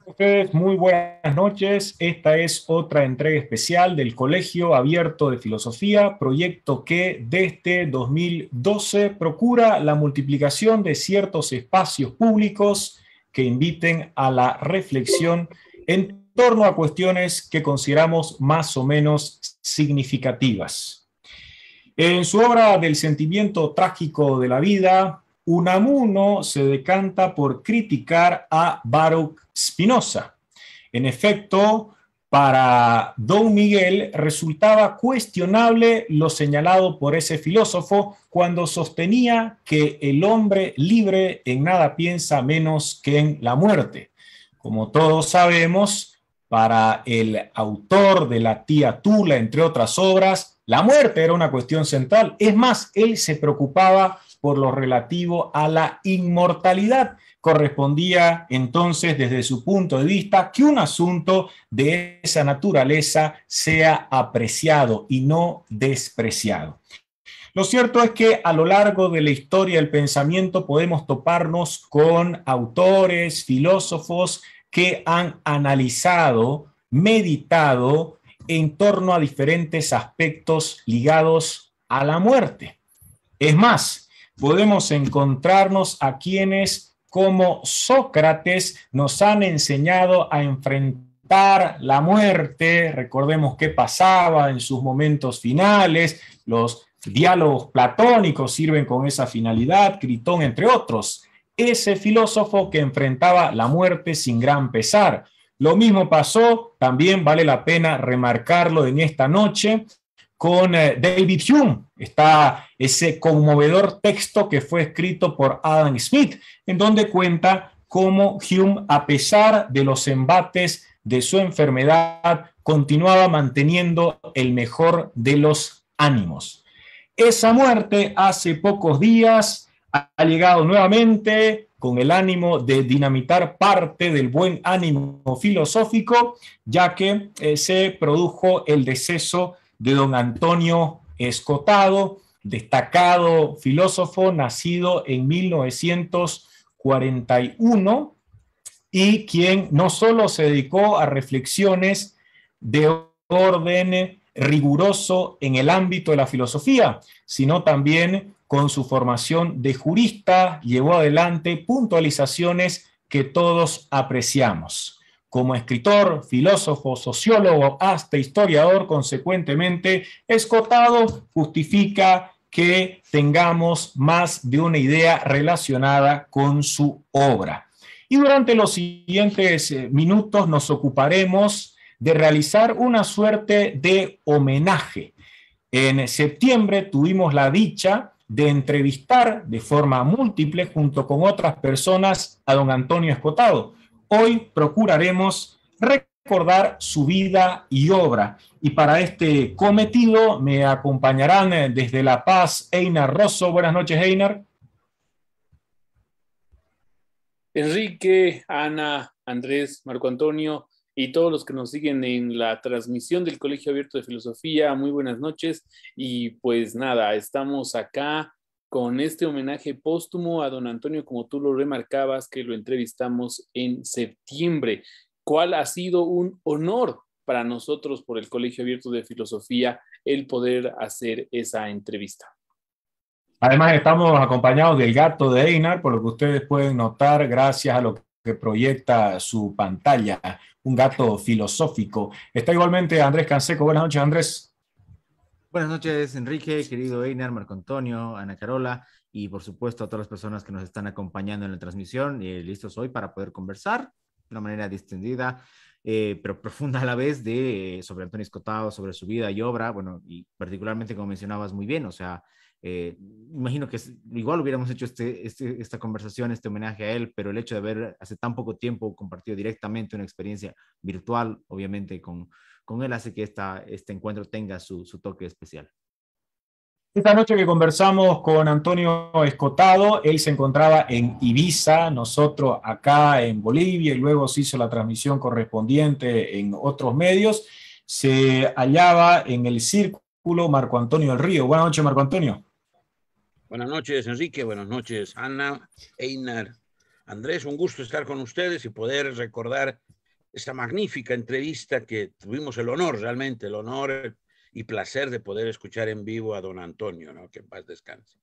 Ustedes, muy buenas noches. Esta es otra entrega especial del Colegio Abierto de Filosofía, proyecto que desde 2012 procura la multiplicación de ciertos espacios públicos que inviten a la reflexión en torno a cuestiones que consideramos más o menos significativas. En su obra del sentimiento trágico de la vida, Unamuno se decanta por criticar a Baruch Spinoza. En efecto, para Don Miguel resultaba cuestionable lo señalado por ese filósofo cuando sostenía que el hombre libre en nada piensa menos que en la muerte. Como todos sabemos, para el autor de La tía Tula, entre otras obras, la muerte era una cuestión central. Es más, él se preocupaba por lo relativo a la inmortalidad. Correspondía entonces, desde su punto de vista, que un asunto de esa naturaleza sea apreciado y no despreciado. Lo cierto es que a lo largo de la historia del pensamiento podemos toparnos con autores, filósofos que han analizado, meditado en torno a diferentes aspectos ligados a la muerte. Es más, podemos encontrarnos a quienes como Sócrates nos han enseñado a enfrentar la muerte. Recordemos qué pasaba en sus momentos finales. Los diálogos platónicos sirven con esa finalidad. Critón, entre otros. Ese filósofo que enfrentaba la muerte sin gran pesar. Lo mismo pasó, también vale la pena remarcarlo en esta noche, con David Hume. Está ese conmovedor texto que fue escrito por Adam Smith, en donde cuenta cómo Hume, a pesar de los embates de su enfermedad, continuaba manteniendo el mejor de los ánimos. Esa muerte hace pocos días ha llegado nuevamente con el ánimo de dinamitar parte del buen ánimo filosófico, ya que se produjo el deceso de don Antonio Escotado, destacado filósofo nacido en 1941 y quien no solo se dedicó a reflexiones de orden riguroso en el ámbito de la filosofía, sino también con su formación de jurista llevó adelante puntualizaciones que todos apreciamos. Como escritor, filósofo, sociólogo, hasta historiador, consecuentemente, Escotado justifica que tengamos más de una idea relacionada con su obra. Y durante los siguientes minutos nos ocuparemos de realizar una suerte de homenaje. En septiembre tuvimos la dicha de entrevistar de forma múltiple junto con otras personas a don Antonio Escotado. Hoy procuraremos recordar su vida y obra. Y para este cometido me acompañarán desde La Paz Einar Rosso. Buenas noches, Einar. Enrique, Ana, Andrés, Marco Antonio y todos los que nos siguen en la transmisión del Colegio Abierto de Filosofía, muy buenas noches. Y pues nada, estamos acá con este homenaje póstumo a don Antonio, como tú lo remarcabas, que lo entrevistamos en septiembre. ¿Cuál ha sido un honor para nosotros por el Colegio Abierto de Filosofía el poder hacer esa entrevista? Además, estamos acompañados del gato de Einar, por lo que ustedes pueden notar gracias a lo que proyecta su pantalla, un gato filosófico. Está igualmente Andrés Canseco. Buenas noches, Andrés. Buenas noches, Enrique, querido Einar, Marco Antonio, Ana Carola y por supuesto a todas las personas que nos están acompañando en la transmisión, listos hoy para poder conversar de una manera distendida, pero profunda a la vez sobre Antonio Escotado, sobre su vida y obra, bueno, y particularmente como mencionabas muy bien, o sea, imagino que igual hubiéramos hecho esta conversación, este homenaje a él, pero el hecho de haber hace tan poco tiempo compartido directamente una experiencia virtual, obviamente con él hace que este encuentro tenga su toque especial. Esta noche que conversamos con Antonio Escotado, él se encontraba en Ibiza, nosotros acá en Bolivia, y luego se hizo la transmisión correspondiente en otros medios. Se hallaba en el Círculo Marco Antonio del Río. Buenas noches, Marco Antonio. Buenas noches, Enrique. Buenas noches, Ana, Einar, Andrés, un gusto estar con ustedes y poder recordar esta magnífica entrevista que tuvimos el honor, realmente el honor y placer de poder escuchar en vivo a don Antonio, ¿no? Que en paz descanse.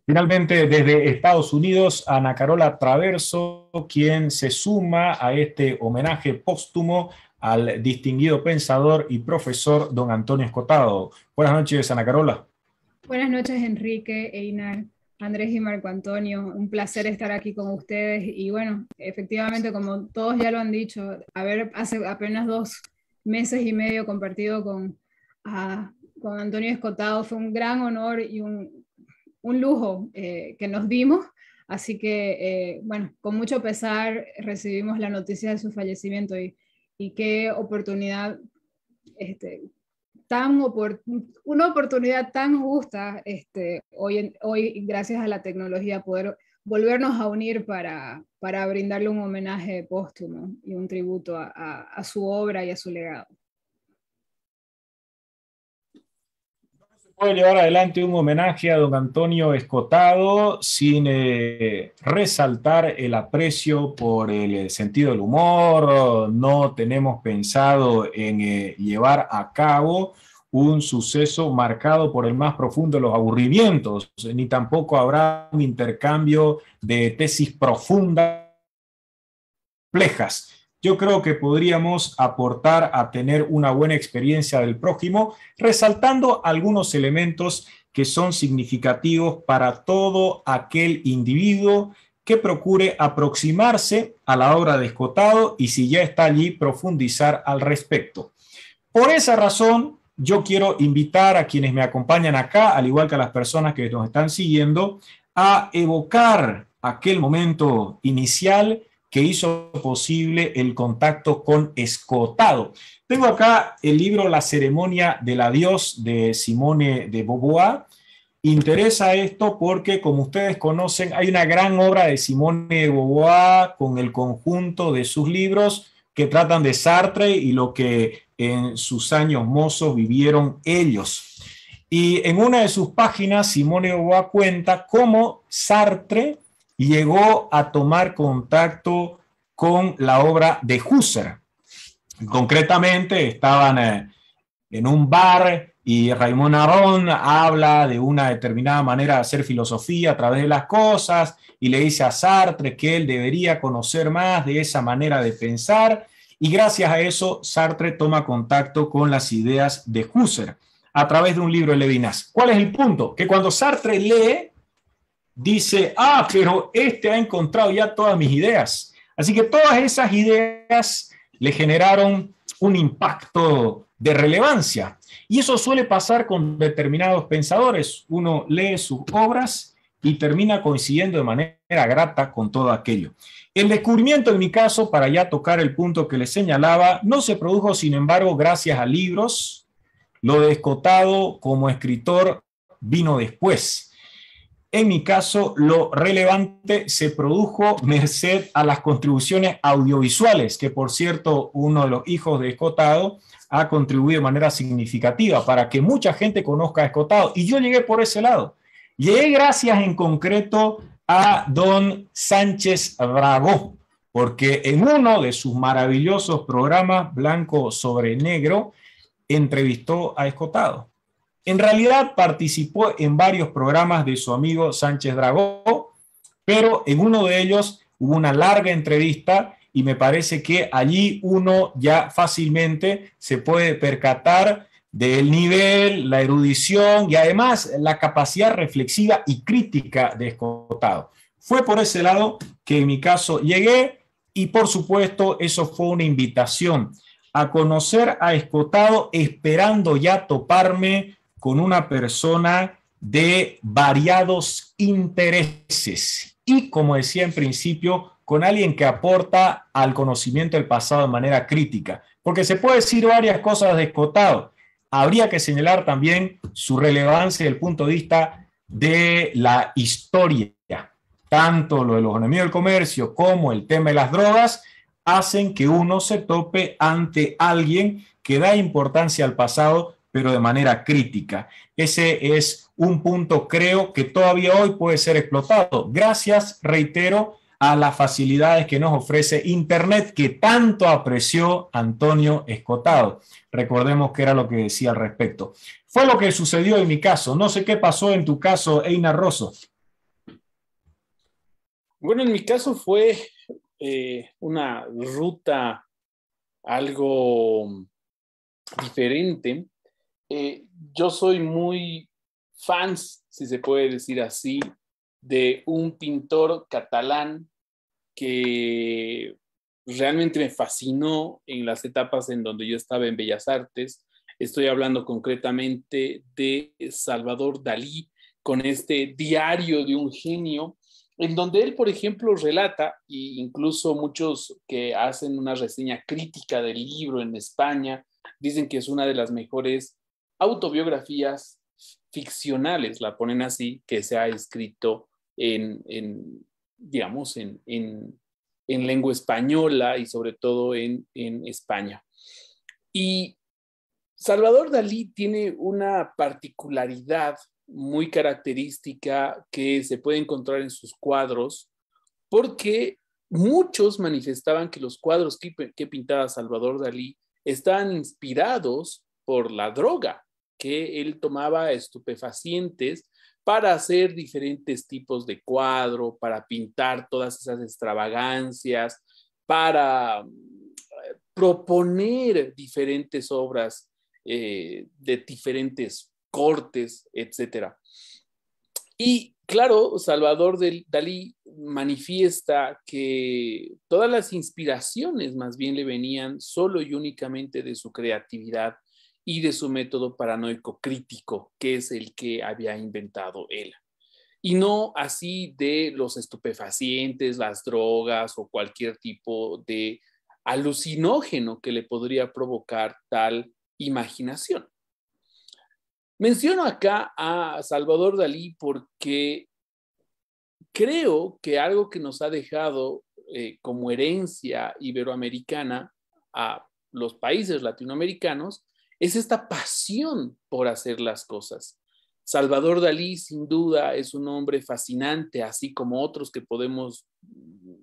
Finalmente, desde Estados Unidos, Ana Carola Traverso, quien se suma a este homenaje póstumo al distinguido pensador y profesor don Antonio Escotado. Buenas noches, Ana Carola. Buenas noches, Enrique, Einar, Andrés y Marco Antonio. Un placer estar aquí con ustedes. Y bueno, efectivamente, como todos ya lo han dicho, hace apenas 2 meses y medio compartido con Antonio Escotado fue un gran honor y un lujo que nos dimos. Así que, bueno, con mucho pesar recibimos la noticia de su fallecimiento y qué oportunidad, una oportunidad tan justa hoy, gracias a la tecnología, poder volvernos a unir para brindarle un homenaje póstumo y un tributo a su obra y a su legado. Puede llevar adelante un homenaje a don Antonio Escotado sin resaltar el aprecio por el sentido del humor. No tenemos pensado en llevar a cabo un suceso marcado por el más profundo de los aburrimientos, ni tampoco habrá un intercambio de tesis profundas, complejas. Yo creo que podríamos aportar a tener una buena experiencia del prójimo, resaltando algunos elementos que son significativos para todo aquel individuo que procure aproximarse a la obra de Escotado y, si ya está allí, profundizar al respecto. Por esa razón, yo quiero invitar a quienes me acompañan acá, al igual que a las personas que nos están siguiendo, a evocar aquel momento inicial que hizo posible el contacto con Escotado. Tengo acá el libro La ceremonia del adiós de Simone de Beauvoir. Interesa esto porque, como ustedes conocen, hay una gran obra de Simone de Beauvoir con el conjunto de sus libros que tratan de Sartre y lo que en sus años mozos vivieron ellos. Y en una de sus páginas, Simone de Beauvoir cuenta cómo Sartre llegó a tomar contacto con la obra de Husserl. Concretamente, estaban en un bar y Raymond Aron habla de una determinada manera de hacer filosofía a través de las cosas y le dice a Sartre que él debería conocer más de esa manera de pensar, y gracias a eso Sartre toma contacto con las ideas de Husserl a través de un libro de Levinas. ¿Cuál es el punto? Que cuando Sartre lee, dice, pero este ha encontrado ya todas mis ideas. Así que todas esas ideas le generaron un impacto de relevancia. Y eso suele pasar con determinados pensadores. Uno lee sus obras y termina coincidiendo de manera grata con todo aquello. El descubrimiento, en mi caso, para ya tocar el punto que les señalaba, no se produjo, sin embargo, gracias a libros. Lo de Escotado como escritor vino después. En mi caso, lo relevante se produjo merced a las contribuciones audiovisuales, que, por cierto, uno de los hijos de Escotado ha contribuido de manera significativa para que mucha gente conozca a Escotado. Y yo llegué por ese lado. Llegué gracias en concreto a don Sánchez Dragó, porque en uno de sus maravillosos programas, Blanco sobre Negro, entrevistó a Escotado. En realidad participó en varios programas de su amigo Sánchez Dragó, pero en uno de ellos hubo una larga entrevista y me parece que allí uno ya fácilmente se puede percatar del nivel, la erudición y además la capacidad reflexiva y crítica de Escotado. Fue por ese lado que en mi caso llegué, y por supuesto eso fue una invitación a conocer a Escotado, esperando ya toparme con una persona de variados intereses y, como decía en principio, con alguien que aporta al conocimiento del pasado de manera crítica. Porque se puede decir varias cosas de Escotado. Habría que señalar también su relevancia desde el punto de vista de la historia. Tanto lo de los enemigos del comercio como el tema de las drogas hacen que uno se tope ante alguien que da importancia al pasado, pero de manera crítica. Ese es un punto, creo, que todavía hoy puede ser explotado. Gracias, reitero, a las facilidades que nos ofrece Internet, que tanto apreció Antonio Escotado. Recordemos que era lo que decía al respecto. Fue lo que sucedió en mi caso. No sé qué pasó en tu caso, Einar Rosso. Bueno, en mi caso fue una ruta algo diferente. Yo soy muy fans, si se puede decir así, de un pintor catalán que realmente me fascinó en las etapas en donde yo estaba en Bellas Artes. Estoy hablando concretamente de Salvador Dalí, con este Diario de un genio, en donde él, por ejemplo, relata, e incluso muchos que hacen una reseña crítica del libro en España, dicen que es una de las mejores autobiografías ficcionales, la ponen así, que se ha escrito digamos, en lengua española y sobre todo en España. Y Salvador Dalí tiene una particularidad muy característica que se puede encontrar en sus cuadros, porque muchos manifestaban que los cuadros que pintaba Salvador Dalí estaban inspirados por la droga, que él tomaba estupefacientes para hacer diferentes tipos de cuadro, para pintar todas esas extravagancias, para proponer diferentes obras de diferentes cortes, etc. Y claro, Salvador Dalí manifiesta que todas las inspiraciones más bien le venían solo y únicamente de su creatividad y de su método paranoico crítico, que es el que había inventado él. Y no así de los estupefacientes, las drogas o cualquier tipo de alucinógeno que le podría provocar tal imaginación. Menciono acá a Salvador Dalí porque creo que algo que nos ha dejado como herencia iberoamericana a los países latinoamericanos es esta pasión por hacer las cosas. Salvador Dalí, sin duda, es un hombre fascinante, así como otros que podemos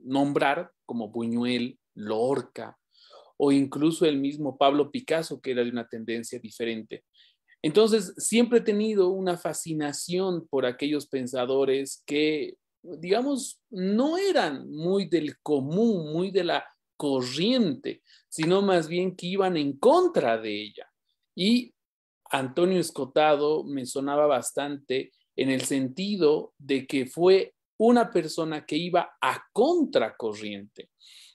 nombrar, como Buñuel, Lorca, o incluso el mismo Pablo Picasso, que era de una tendencia diferente. Entonces, siempre he tenido una fascinación por aquellos pensadores que, digamos, no eran muy del común, muy de la corriente, sino más bien que iban en contra de ella. Y Antonio Escotado me sonaba bastante en el sentido de que fue una persona que iba a contracorriente.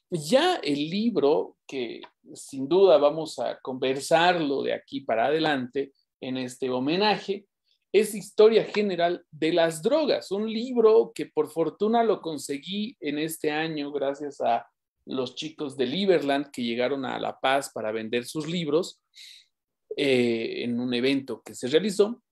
Ya el libro, que sin duda vamos a conversarlo de aquí para adelante en este homenaje, es Historia General de las Drogas, un libro que por fortuna lo conseguí en este año gracias a los chicos de Liberland que llegaron a La Paz para vender sus libros en un evento que se realizó.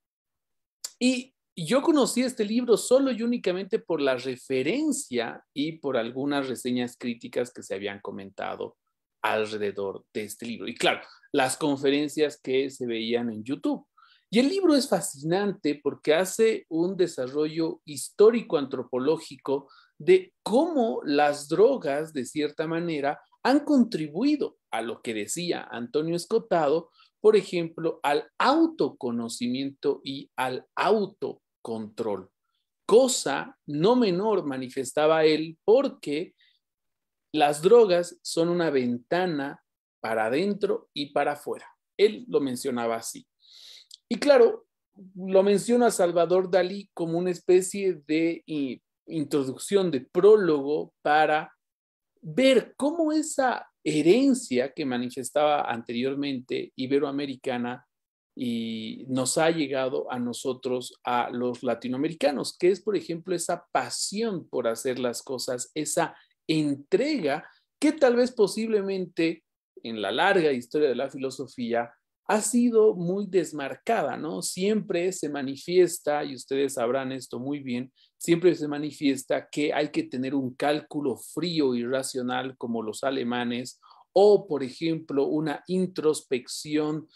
Y yo conocí este libro solo y únicamente por la referencia y por algunas reseñas críticas que se habían comentado alrededor de este libro. Y claro, las conferencias que se veían en YouTube. Y el libro es fascinante porque hace un desarrollo histórico-antropológico de cómo las drogas, de cierta manera, han contribuido a lo que decía Antonio Escotado, por ejemplo, al autoconocimiento y al autocontrol. Cosa no menor manifestaba él porque las drogas son una ventana para adentro y para afuera. Él lo mencionaba así. Y claro, lo menciona Salvador Dalí como una especie de introducción, de prólogo para ver cómo esa herencia que manifestaba anteriormente iberoamericana y nos ha llegado a nosotros, a los latinoamericanos, que es, por ejemplo, esa pasión por hacer las cosas, esa entrega que tal vez posiblemente en la larga historia de la filosofía ha sido muy desmarcada, ¿no? Siempre se manifiesta, y ustedes sabrán esto muy bien, siempre se manifiesta que hay que tener un cálculo frío y racional como los alemanes, o, por ejemplo, una introspección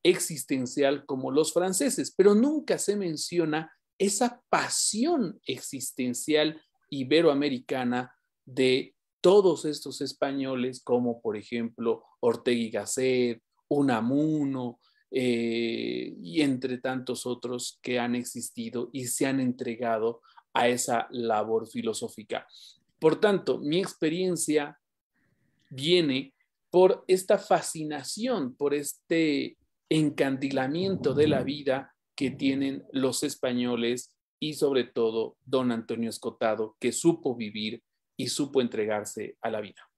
existencial como los franceses, pero nunca se menciona esa pasión existencial iberoamericana de todos estos españoles, como por ejemplo Ortega y Gasset, Unamuno, y entre tantos otros que han existido y se han entregado a esa labor filosófica. Por tanto, mi experiencia viene por esta fascinación, por este encandilamiento de la vida que tienen los españoles y sobre todo don Antonio Escotado, que supo vivir y supo entregarse a la vida.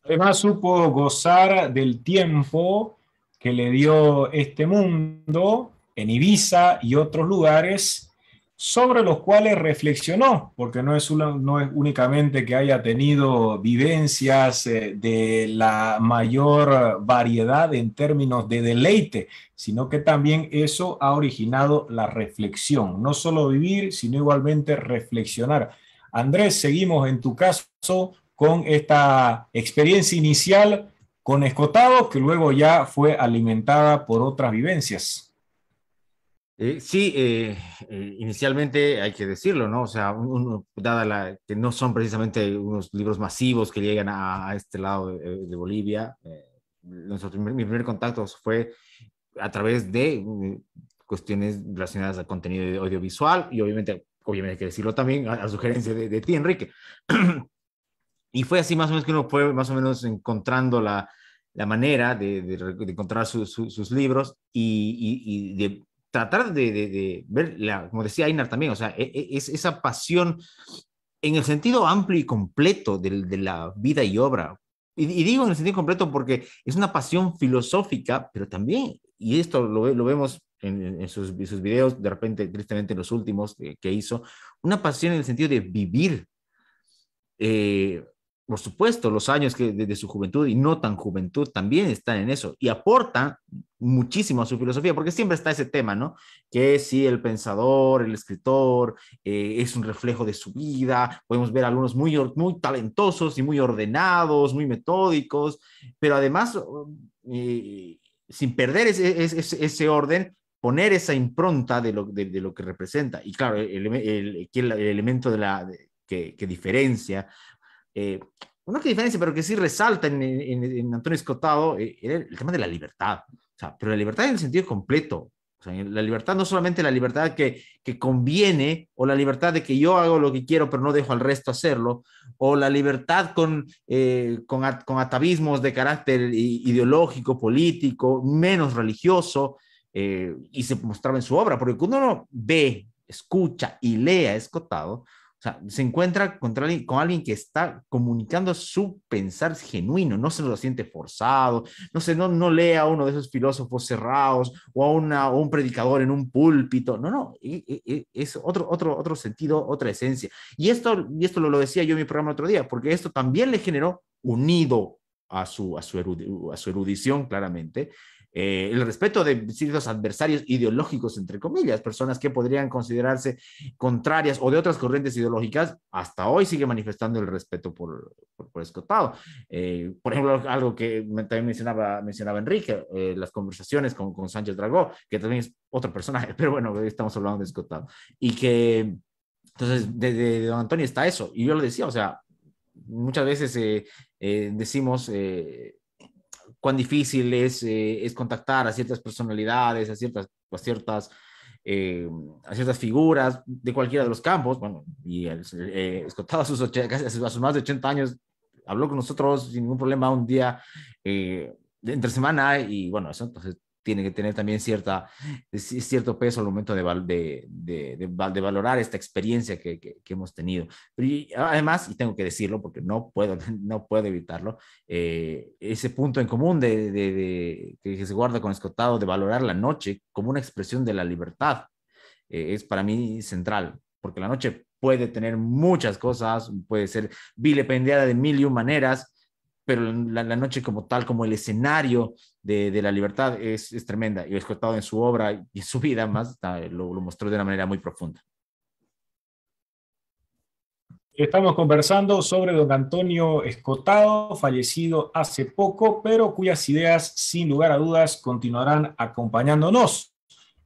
Además supo gozar del tiempo que le dio este mundo en Ibiza y otros lugares sobre los cuales reflexionó, porque no es únicamente que haya tenido vivencias de la mayor variedad en términos de deleite, sino que también eso ha originado la reflexión, no solo vivir, sino igualmente reflexionar. Andrés, seguimos en tu caso con esta experiencia inicial con Escotado, que luego ya fue alimentada por otras vivencias. Sí, inicialmente hay que decirlo, ¿no? O sea, dada que no son precisamente unos libros masivos que llegan a este lado de Bolivia, mi primer contacto fue a través de cuestiones relacionadas al contenido audiovisual y obviamente hay que decirlo también a sugerencia de ti, Enrique. Y fue así más o menos que uno fue más o menos encontrando la manera de encontrar sus libros y de tratar de ver, como decía Einar también, o sea, es esa pasión en el sentido amplio y completo de la vida y obra. Y digo en el sentido completo porque es una pasión filosófica, pero también, y esto lo vemos en sus videos, de repente, tristemente en los últimos que hizo, una pasión en el sentido de vivir. Por supuesto, los años de su juventud y no tan juventud también están en eso y aportan muchísimo a su filosofía, porque siempre está ese tema, ¿no? Que si el pensador, el escritor, es un reflejo de su vida, podemos ver algunos muy talentosos y muy ordenados, muy metódicos, pero además, sin perder ese orden, poner esa impronta de lo que representa. Y claro, el elemento que diferencia, no que diferencia, pero que sí resalta en Antonio Escotado, era el tema de la libertad. O sea, pero la libertad en el sentido completo. O sea, la libertad no solamente la libertad que conviene, o la libertad de que yo hago lo que quiero, pero no dejo al resto hacerlo, o la libertad con atavismos de carácter ideológico, político, menos religioso, y se mostraba en su obra, porque cuando uno ve, escucha y lee a Escotado, o sea, se encuentra con alguien que está comunicando su pensar genuino, no se lo siente forzado, no lee a uno de esos filósofos cerrados o a un predicador en un púlpito, no, es otro sentido, otra esencia. Y esto lo decía yo en mi programa el otro día, porque esto también le generó, unido a su erudición, claramente, el respeto de ciertos adversarios ideológicos, entre comillas, personas que podrían considerarse contrarias o de otras corrientes ideológicas, hasta hoy sigue manifestando el respeto por Escotado. Por ejemplo, algo que también mencionaba Enrique, las conversaciones con Sánchez Dragó, que también es otro personaje, pero bueno, estamos hablando de Escotado. Y que, entonces, de don Antonio está eso. Y yo lo decía, o sea, muchas veces decimos cuán difícil es contactar a ciertas personalidades, a ciertas figuras de cualquiera de los campos. Bueno, y Escotado a sus más de 80 años habló con nosotros sin ningún problema un día entre semana, y bueno, eso entonces tiene que tener también cierto peso al momento de valorar esta experiencia que hemos tenido. Y además, y tengo que decirlo porque no puedo evitarlo, ese punto en común que se guarda con Escotado de valorar la noche como una expresión de la libertad, es para mí central, porque la noche puede tener muchas cosas, puede ser vilipendiada de mil y un maneras, pero la noche como tal, como el escenario de la libertad es tremenda, y Escotado en su obra y en su vida más lo mostró de una manera muy profunda. Estamos conversando sobre don Antonio Escotado, fallecido hace poco, pero cuyas ideas, sin lugar a dudas, continuarán acompañándonos.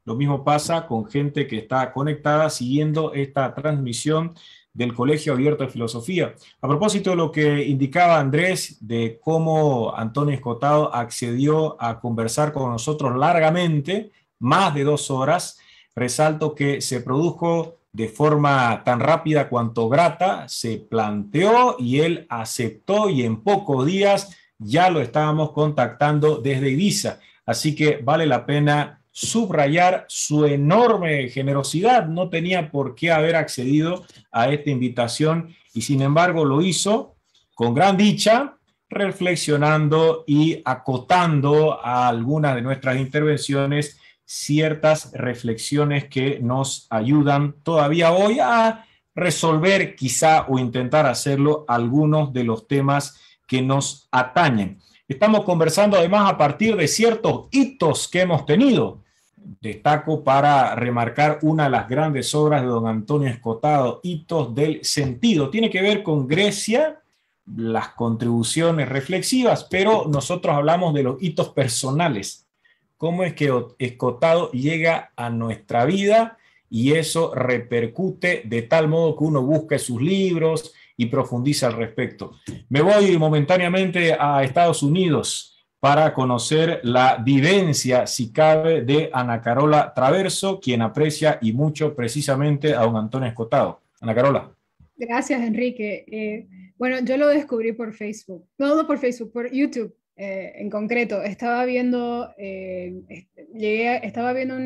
Lo mismo pasa con gente que está conectada siguiendo esta transmisión del Colegio Abierto de Filosofía. A propósito de lo que indicaba Andrés, de cómo Antonio Escotado accedió a conversar con nosotros largamente, más de 2 horas, resalto que se produjo de forma tan rápida cuanto grata, se planteó y él aceptó y en pocos días ya lo estábamos contactando desde Ibiza. Así que vale la pena subrayar su enorme generosidad. No tenía por qué haber accedido a esta invitación y sin embargo lo hizo con gran dicha, reflexionando y acotando a algunas de nuestras intervenciones ciertas reflexiones que nos ayudan todavía hoy a resolver quizá o intentar hacerlo algunos de los temas que nos atañen. Estamos conversando además a partir de ciertos hitos que hemos tenido. Destaco para remarcar una de las grandes obras de don Antonio Escotado, Hitos del Sentido. Tiene que ver con Grecia, las contribuciones reflexivas, pero nosotros hablamos de los hitos personales. Cómo es que Escotado llega a nuestra vida y eso repercute de tal modo que uno busca sus libros y profundiza al respecto. Me voy momentáneamente a Estados Unidos para conocer la vivencia, si cabe, de Ana Carola Traverso, quien aprecia y mucho precisamente a don Antonio Escotado. Ana Carola. Gracias, Enrique. Bueno, yo lo descubrí por Facebook, no por Facebook, por YouTube. En concreto, estaba viendo, estaba viendo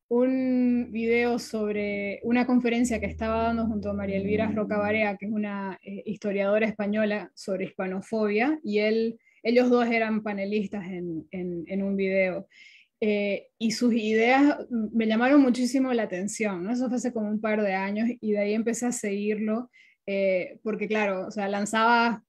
un video sobre una conferencia que estaba dando junto a María Elvira Roca Barea, que es una historiadora española sobre hispanofobia, y ellos dos eran panelistas en un video. Y sus ideas me llamaron muchísimo la atención, ¿no? Eso fue hace como un par de años y de ahí empecé a seguirlo, porque claro, o sea, lanzaba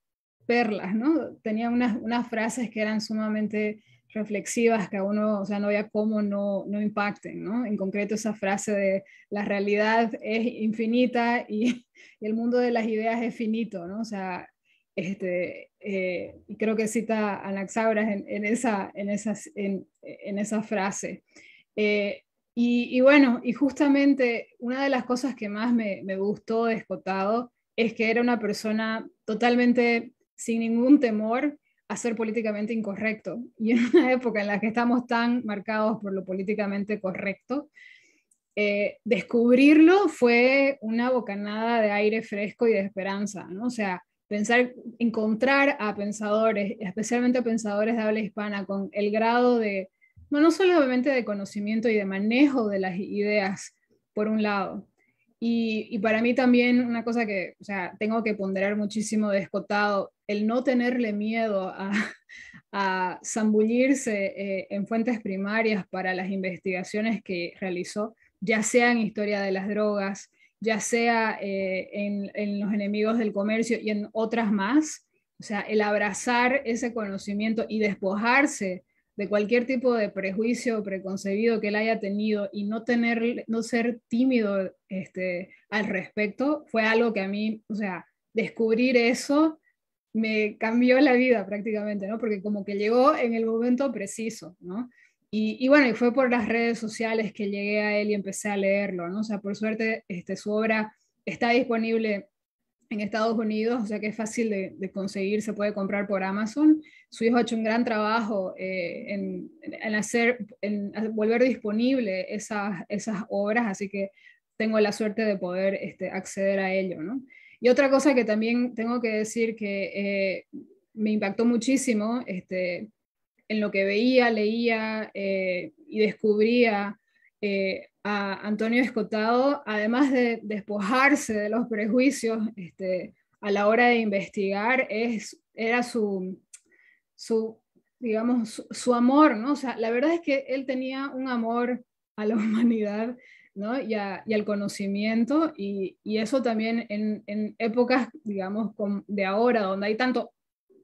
perlas, ¿no? Tenía unas frases que eran sumamente reflexivas que a uno, o sea, no había cómo no impacten, ¿no? En concreto esa frase de la realidad es infinita y el mundo de las ideas es finito, ¿no? O sea, y creo que cita a Anaxágoras en esa frase. Y bueno, y justamente una de las cosas que más me gustó de Escotado es que era una persona totalmente sin ningún temor a ser políticamente incorrecto. Y en una época en la que estamos tan marcados por lo políticamente correcto, descubrirlo fue una bocanada de aire fresco y de esperanza, ¿no? O sea, encontrar a pensadores, especialmente a pensadores de habla hispana, con el grado de, no solamente de conocimiento y de manejo de las ideas, por un lado. Y para mí también una cosa que, o sea, tengo que ponderar muchísimo de Escotado, el no tenerle miedo a zambullirse en fuentes primarias para las investigaciones que realizó, ya sea en historia de las drogas, ya sea en los enemigos del comercio y en otras más. O sea, el abrazar ese conocimiento y despojarse de cualquier tipo de prejuicio preconcebido que él haya tenido y no ser tímido al respecto, fue algo que a mí, o sea, descubrir eso me cambió la vida prácticamente, ¿no? Porque como que llegó en el momento preciso, ¿no? Y bueno, y fue por las redes sociales que llegué a él y empecé a leerlo, ¿no? O sea, por suerte su obra está disponible en Estados Unidos, o sea que es fácil de conseguir, se puede comprar por Amazon. Su hijo ha hecho un gran trabajo en volver disponible esas obras, así que tengo la suerte de poder acceder a ello, ¿no? Y otra cosa que también tengo que decir que me impactó muchísimo en lo que veía, leía y descubría a Antonio Escotado, además de despojarse de los prejuicios a la hora de investigar, era digamos, su amor, ¿no? O sea, la verdad es que él tenía un amor a la humanidad, ¿no? y al conocimiento, y eso también en épocas, digamos, de ahora, donde hay tanto,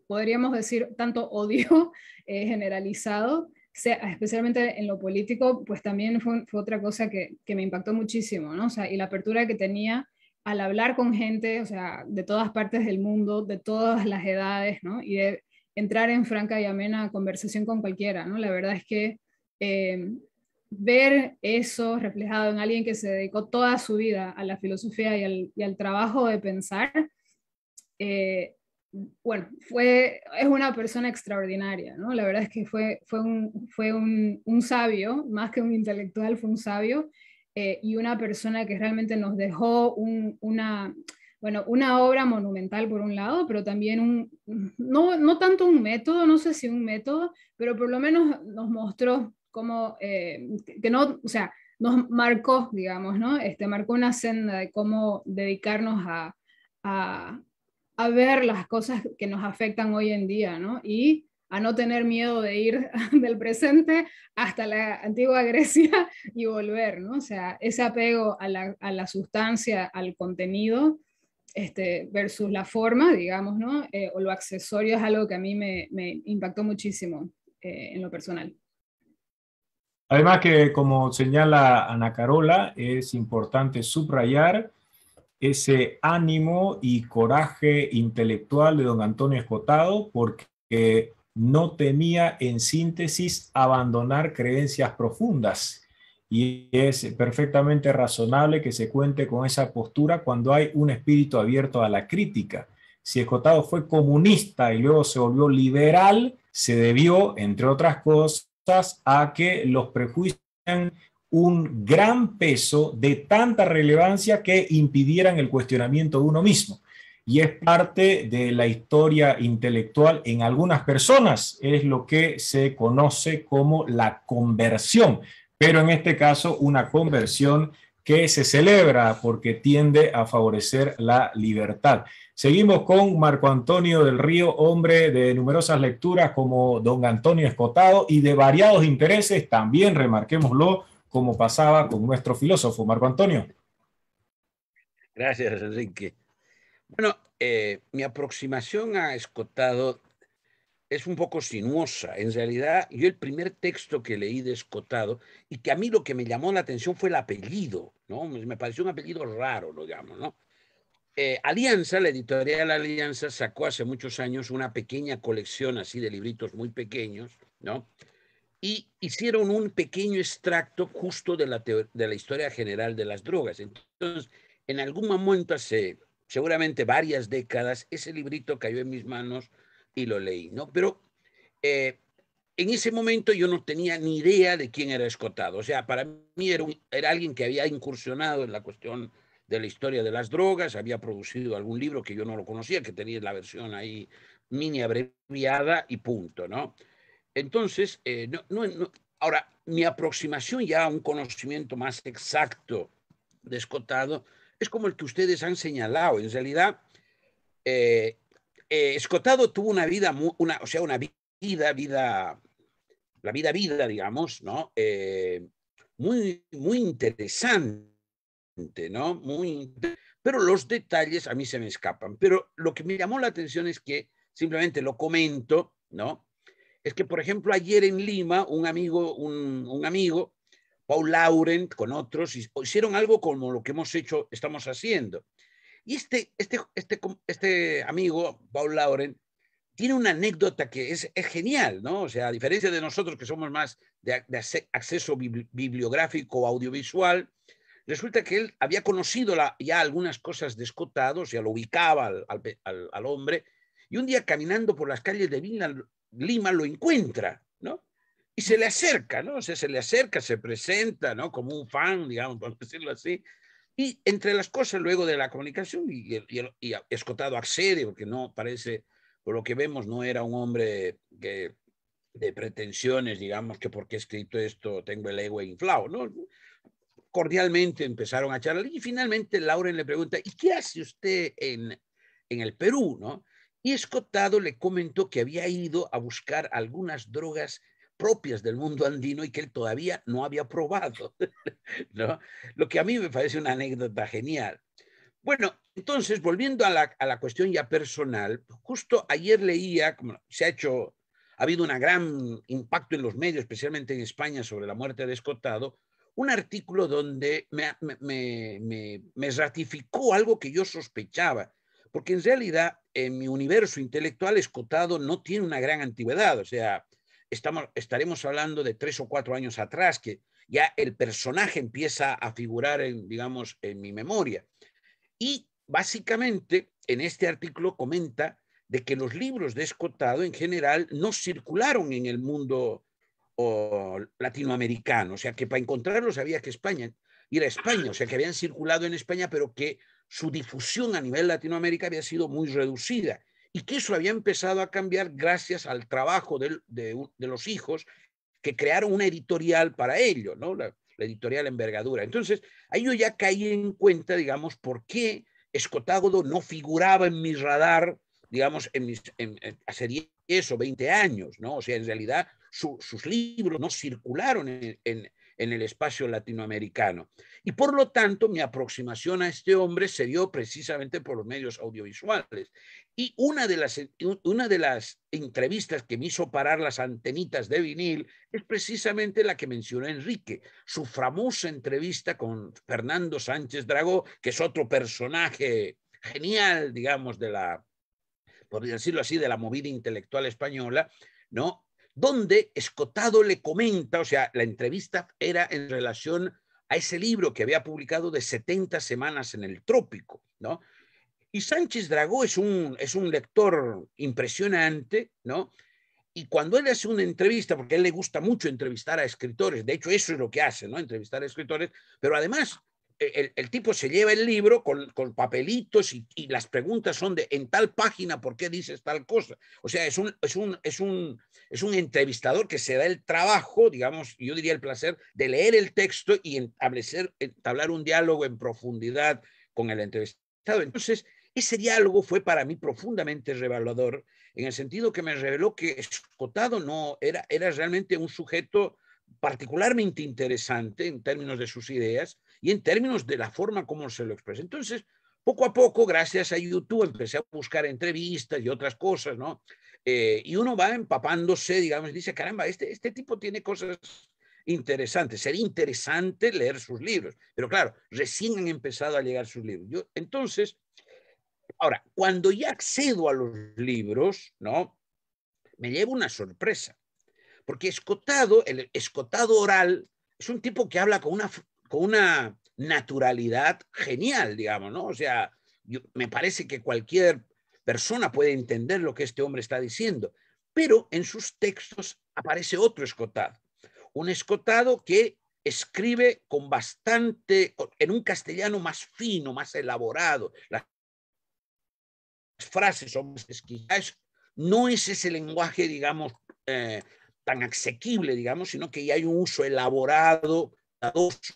podríamos decir, tanto odio generalizado, especialmente en lo político, pues también fue otra cosa que me impactó muchísimo, ¿no? O sea, y la apertura que tenía al hablar con gente, o sea, de todas partes del mundo, de todas las edades, ¿no? Y de entrar en franca y amena conversación con cualquiera, ¿no? La verdad es que ver eso reflejado en alguien que se dedicó toda su vida a la filosofía y al trabajo de pensar, bueno, es una persona extraordinaria, ¿no? La verdad es que fue un sabio, más que un intelectual, fue un sabio, y una persona que realmente nos dejó bueno, una obra monumental por un lado, pero también no tanto un método, no sé si un método, pero por lo menos nos mostró cómo, que no, o sea, nos marcó, digamos, ¿no? Marcó una senda de cómo dedicarnos a ver las cosas que nos afectan hoy en día, ¿no? Y a no tener miedo de ir del presente hasta la antigua Grecia y volver, ¿no? O sea, ese apego a la sustancia, al contenido, versus la forma, digamos, ¿no? O lo accesorio es algo que a mí me impactó muchísimo en lo personal. Además que, como señala Ana Carola, es importante subrayar ese ánimo y coraje intelectual de don Antonio Escotado, porque no temía, en síntesis, abandonar creencias profundas. Y es perfectamente razonable que se cuente con esa postura cuando hay un espíritu abierto a la crítica. Si Escotado fue comunista y luego se volvió liberal, se debió, entre otras cosas, a que los prejuicios eran un gran peso de tanta relevancia que impidieran el cuestionamiento de uno mismo. Y es parte de la historia intelectual en algunas personas, es lo que se conoce como la conversión, pero en este caso una conversión que se celebra porque tiende a favorecer la libertad. Seguimos con Marco Antonio del Río, hombre de numerosas lecturas como don Antonio Escotado y de variados intereses, también remarquémoslo, como pasaba con nuestro filósofo. Marco Antonio. Gracias, Enrique. Bueno, mi aproximación a Escotado es un poco sinuosa. En realidad, yo el primer texto que leí de Escotado, y que a mí lo que me llamó la atención fue el apellido, ¿no? Me pareció un apellido raro, digamos, ¿no? Alianza, la editorial Alianza, sacó hace muchos años una pequeña colección así de libritos muy pequeños, ¿no? Y hicieron un pequeño extracto justo de la historia general de las drogas. Entonces, en algún momento hace seguramente varias décadas, ese librito cayó en mis manos y lo leí, ¿no? Pero en ese momento yo no tenía ni idea de quién era Escotado. O sea, para mí era alguien que había incursionado en la cuestión de la historia de las drogas, había producido algún libro que yo no lo conocía, que tenía la versión ahí mini abreviada y punto, ¿no? Entonces, ahora, mi aproximación ya a un conocimiento más exacto de Escotado es como el que ustedes han señalado. En realidad, Escotado tuvo una vida, o sea, una vida, digamos, ¿no? Muy interesante, ¿no? Pero los detalles a mí se me escapan. Pero lo que me llamó la atención es que, simplemente lo comento, ¿no? Es que, por ejemplo, ayer en Lima, un amigo, Paul Laurent, con otros, hicieron algo como lo que estamos haciendo. Y este amigo, Paul Laurent, tiene una anécdota que es genial, ¿no? O sea, a diferencia de nosotros que somos más de acceso bibliográfico audiovisual, resulta que él había conocido ya algunas cosas de Escotado, o sea, lo ubicaba al hombre, y un día caminando por las calles de Lima lo encuentra, ¿no? Y se le acerca, ¿no? O sea, se le acerca, se presenta, ¿no? Como un fan, digamos, por decirlo así. Y entre las cosas, luego de la comunicación, y Escotado accede, porque no parece, por lo que vemos, no era un hombre de pretensiones, digamos, que porque he escrito esto tengo el ego inflado, ¿no? Cordialmente empezaron a charlar y finalmente Lauren le pregunta, ¿y qué hace usted en el Perú, no? Y Escotado le comentó que había ido a buscar algunas drogas propias del mundo andino y que él todavía no había probado, ¿no? Lo que a mí me parece una anécdota genial. Bueno, entonces, volviendo a la cuestión ya personal, justo ayer leía, como ha habido un gran impacto en los medios, especialmente en España, sobre la muerte de Escotado, un artículo donde me ratificó algo que yo sospechaba, porque en realidad en mi universo intelectual Escotado no tiene una gran antigüedad, o sea, estaremos hablando de 3 o 4 años atrás, que ya el personaje empieza a figurar digamos, en mi memoria. Y básicamente en este artículo comenta de que los libros de Escotado en general no circularon en el mundo latinoamericano, o sea que para encontrarlos había que ir a España, o sea que habían circulado en España, pero que su difusión a nivel Latinoamérica había sido muy reducida y que eso había empezado a cambiar gracias al trabajo de los hijos que crearon una editorial para ello, ¿no? La editorial Envergadura. Entonces, ahí yo ya caí en cuenta, digamos, por qué Escotado no figuraba en mi radar, digamos, hace 10 o 20 años, ¿no? O sea, en realidad sus libros no circularon en el espacio latinoamericano. Y por lo tanto, mi aproximación a este hombre se dio precisamente por los medios audiovisuales. Y una de las entrevistas que me hizo parar las antenitas de vinil es precisamente la que mencionó Enrique, su famosa entrevista con Fernando Sánchez Dragó, que es otro personaje genial, digamos, por decirlo así, de la movida intelectual española, ¿no? Donde Escotado le comenta, o sea, la entrevista era en relación a ese libro que había publicado de 70 semanas en el trópico, ¿no? Y Sánchez Dragó es un lector impresionante, ¿no? Y cuando él hace una entrevista, porque a él le gusta mucho entrevistar a escritores, de hecho eso es lo que hace, ¿no? Entrevistar a escritores, pero además el tipo se lleva el libro con papelitos y las preguntas son de en tal página, ¿por qué dices tal cosa? O sea, es un entrevistador que se da el trabajo, digamos, yo diría el placer, de leer el texto y entablar un diálogo en profundidad con el entrevistado. Entonces, ese diálogo fue para mí profundamente revelador, en el sentido que me reveló que Escotado no era realmente un sujeto particularmente interesante en términos de sus ideas y en términos de la forma como se lo expresa. Entonces, poco a poco, gracias a YouTube, empecé a buscar entrevistas y otras cosas, ¿no? Y uno va empapándose, digamos, y dice, caramba, este tipo tiene cosas interesantes. Sería interesante leer sus libros. Pero claro, recién han empezado a llegar sus libros. Entonces, ahora, cuando ya accedo a los libros, ¿no? Me llevo una sorpresa. Porque Escotado, el Escotado oral, es un tipo que habla con una naturalidad genial, digamos, ¿no? O sea, me parece que cualquier persona puede entender lo que este hombre está diciendo, pero en sus textos aparece otro Escotado, un Escotado que escribe en un castellano más fino, más elaborado, las frases son más exquisitas, no es ese lenguaje, digamos, tan asequible, digamos, sino que ya hay un uso elaborado,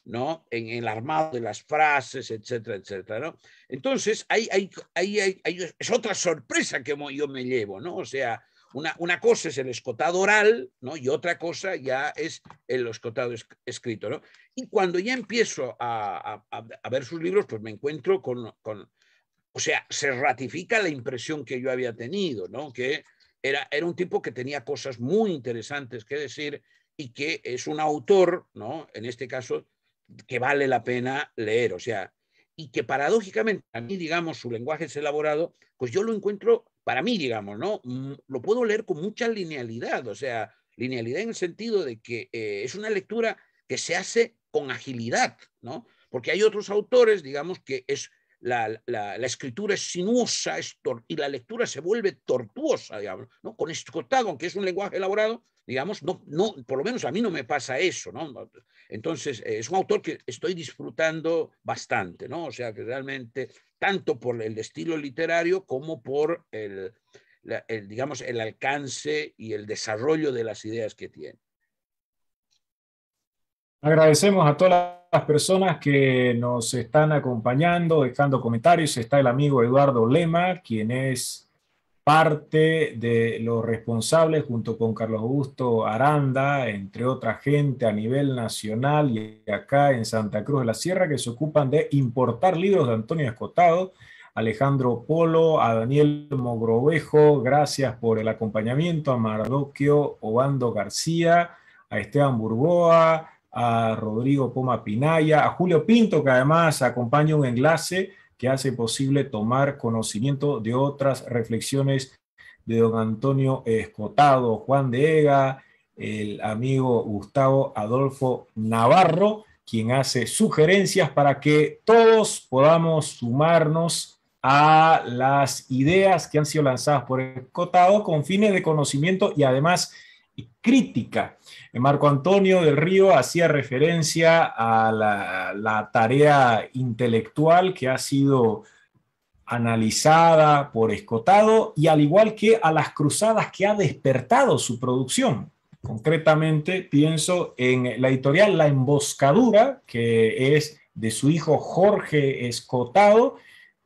¿no? En el armado de las frases, etcétera, etcétera, ¿no? Entonces, es otra sorpresa que yo me llevo, ¿no? O sea, una cosa es el escotado oral, ¿no? Y otra cosa ya es el escotado escrito, ¿no? Y cuando ya empiezo a ver sus libros, pues me encuentro o sea, se ratifica la impresión que yo había tenido, ¿no? Que era un tipo que tenía cosas muy interesantes que decir y que es un autor, ¿no? En este caso, que vale la pena leer, o sea, y que paradójicamente, a mí, digamos, su lenguaje es elaborado, pues yo lo encuentro, para mí, digamos, ¿no? Lo puedo leer con mucha linealidad, o sea, linealidad en el sentido de que es una lectura que se hace con agilidad, ¿no? Porque hay otros autores, digamos, que la escritura es sinuosa y la lectura se vuelve tortuosa, digamos, ¿no? Con Escotado, aunque es un lenguaje elaborado, digamos, no, por lo menos a mí no me pasa eso, ¿no? Entonces, es un autor que estoy disfrutando bastante, ¿no? O sea, que realmente, tanto por el estilo literario como por digamos, el alcance y el desarrollo de las ideas que tiene. Agradecemos a todas las personas que nos están acompañando, dejando comentarios. Está el amigo Eduardo Lema, quien es parte de los responsables, junto con Carlos Augusto Aranda, entre otra gente a nivel nacional y acá en Santa Cruz de la Sierra, que se ocupan de importar libros de Antonio Escotado. Alejandro Polo, a Daniel Mogrovejo, gracias por el acompañamiento, a Mardoquio Obando García, a Esteban Burgoa, a Rodrigo Poma Pinaya, a Julio Pinto, que además acompaña un enlace que hace posible tomar conocimiento de otras reflexiones de don Antonio Escotado, Juan de Ega, el amigo Gustavo Adolfo Navarro, quien hace sugerencias para que todos podamos sumarnos a las ideas que han sido lanzadas por Escotado con fines de conocimiento y además crítica. Marco Antonio del Río hacía referencia a la tarea intelectual que ha sido analizada por Escotado y al igual que a las cruzadas que ha despertado su producción. Concretamente pienso en la editorial La Emboscadura, que es de su hijo Jorge Escotado.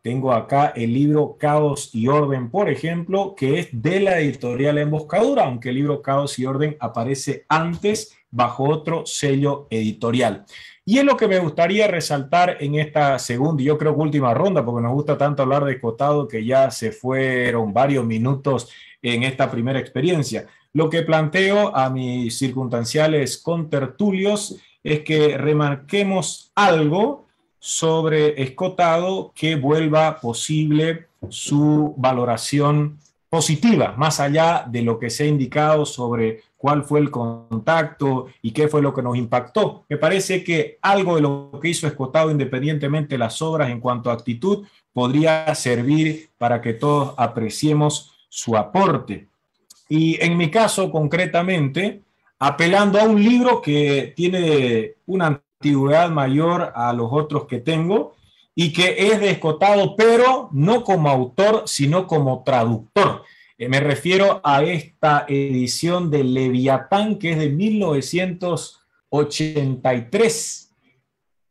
Tengo acá el libro Caos y Orden, por ejemplo, que es de la editorial La Emboscadura, aunque el libro Caos y Orden aparece antes bajo otro sello editorial. Y es lo que me gustaría resaltar en esta segunda y yo creo que última ronda, porque nos gusta tanto hablar de Escotado que ya se fueron varios minutos en esta primera experiencia. Lo que planteo a mis circunstanciales contertulios es que remarquemos algo sobre Escotado que vuelva posible su valoración positiva, más allá de lo que se ha indicado sobre cuál fue el contacto y qué fue lo que nos impactó. Me parece que algo de lo que hizo Escotado, independientemente de las obras en cuanto a actitud, podría servir para que todos apreciemos su aporte. Y en mi caso, concretamente, apelando a un libro que tiene una antigüedad mayor a los otros que tengo y que es de Escotado, pero no como autor, sino como traductor. Me refiero a esta edición de Leviatán, que es de 1983,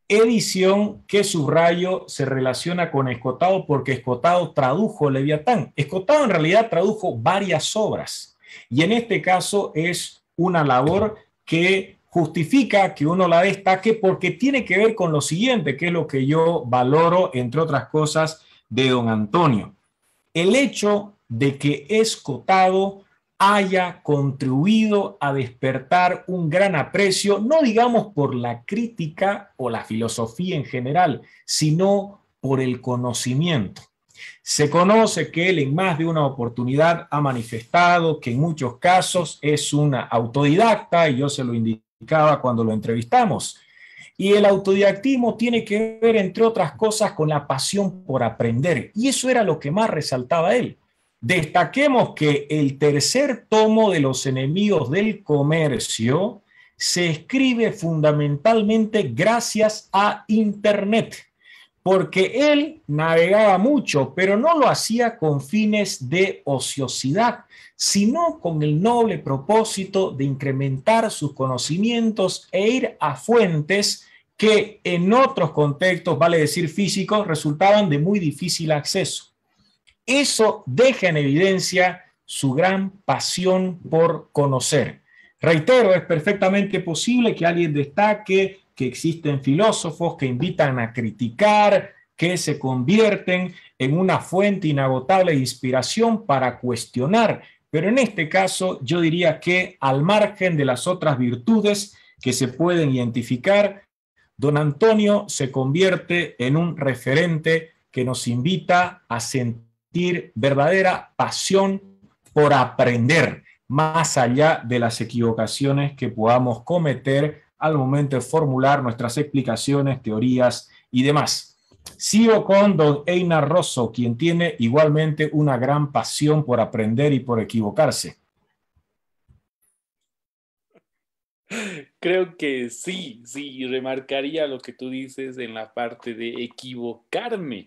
edición que subrayo se relaciona con Escotado porque Escotado tradujo Leviatán. Escotado en realidad tradujo varias obras y en este caso es una labor que justifica que uno la destaque porque tiene que ver con lo siguiente, que es lo que yo valoro, entre otras cosas, de don Antonio. El hecho de que Escotado haya contribuido a despertar un gran aprecio, no digamos por la crítica o la filosofía en general, sino por el conocimiento. Se conoce que él en más de una oportunidad ha manifestado que en muchos casos es una autodidacta, y yo se lo indicaba cuando lo entrevistamos. Y el autodidactismo tiene que ver, entre otras cosas, con la pasión por aprender. Y eso era lo que más resaltaba él. Destaquemos que el tercer tomo de Los enemigos del comercio se escribe fundamentalmente gracias a Internet, porque él navegaba mucho, pero no lo hacía con fines de ociosidad, sino con el noble propósito de incrementar sus conocimientos e ir a fuentes que en otros contextos, vale decir físicos, resultaban de muy difícil acceso. Eso deja en evidencia su gran pasión por conocer. Reitero, es perfectamente posible que alguien destaque que existen filósofos que invitan a criticar, que se convierten en una fuente inagotable de inspiración para cuestionar, pero en este caso yo diría que al margen de las otras virtudes que se pueden identificar, don Antonio se convierte en un referente que nos invita a sentir verdadera pasión por aprender, más allá de las equivocaciones que podamos cometer al momento de formular nuestras explicaciones, teorías y demás. Sigo con don Einar Rosso, quien tiene igualmente una gran pasión por aprender y por equivocarse. Creo que sí, remarcaría lo que tú dices en la parte de equivocarme,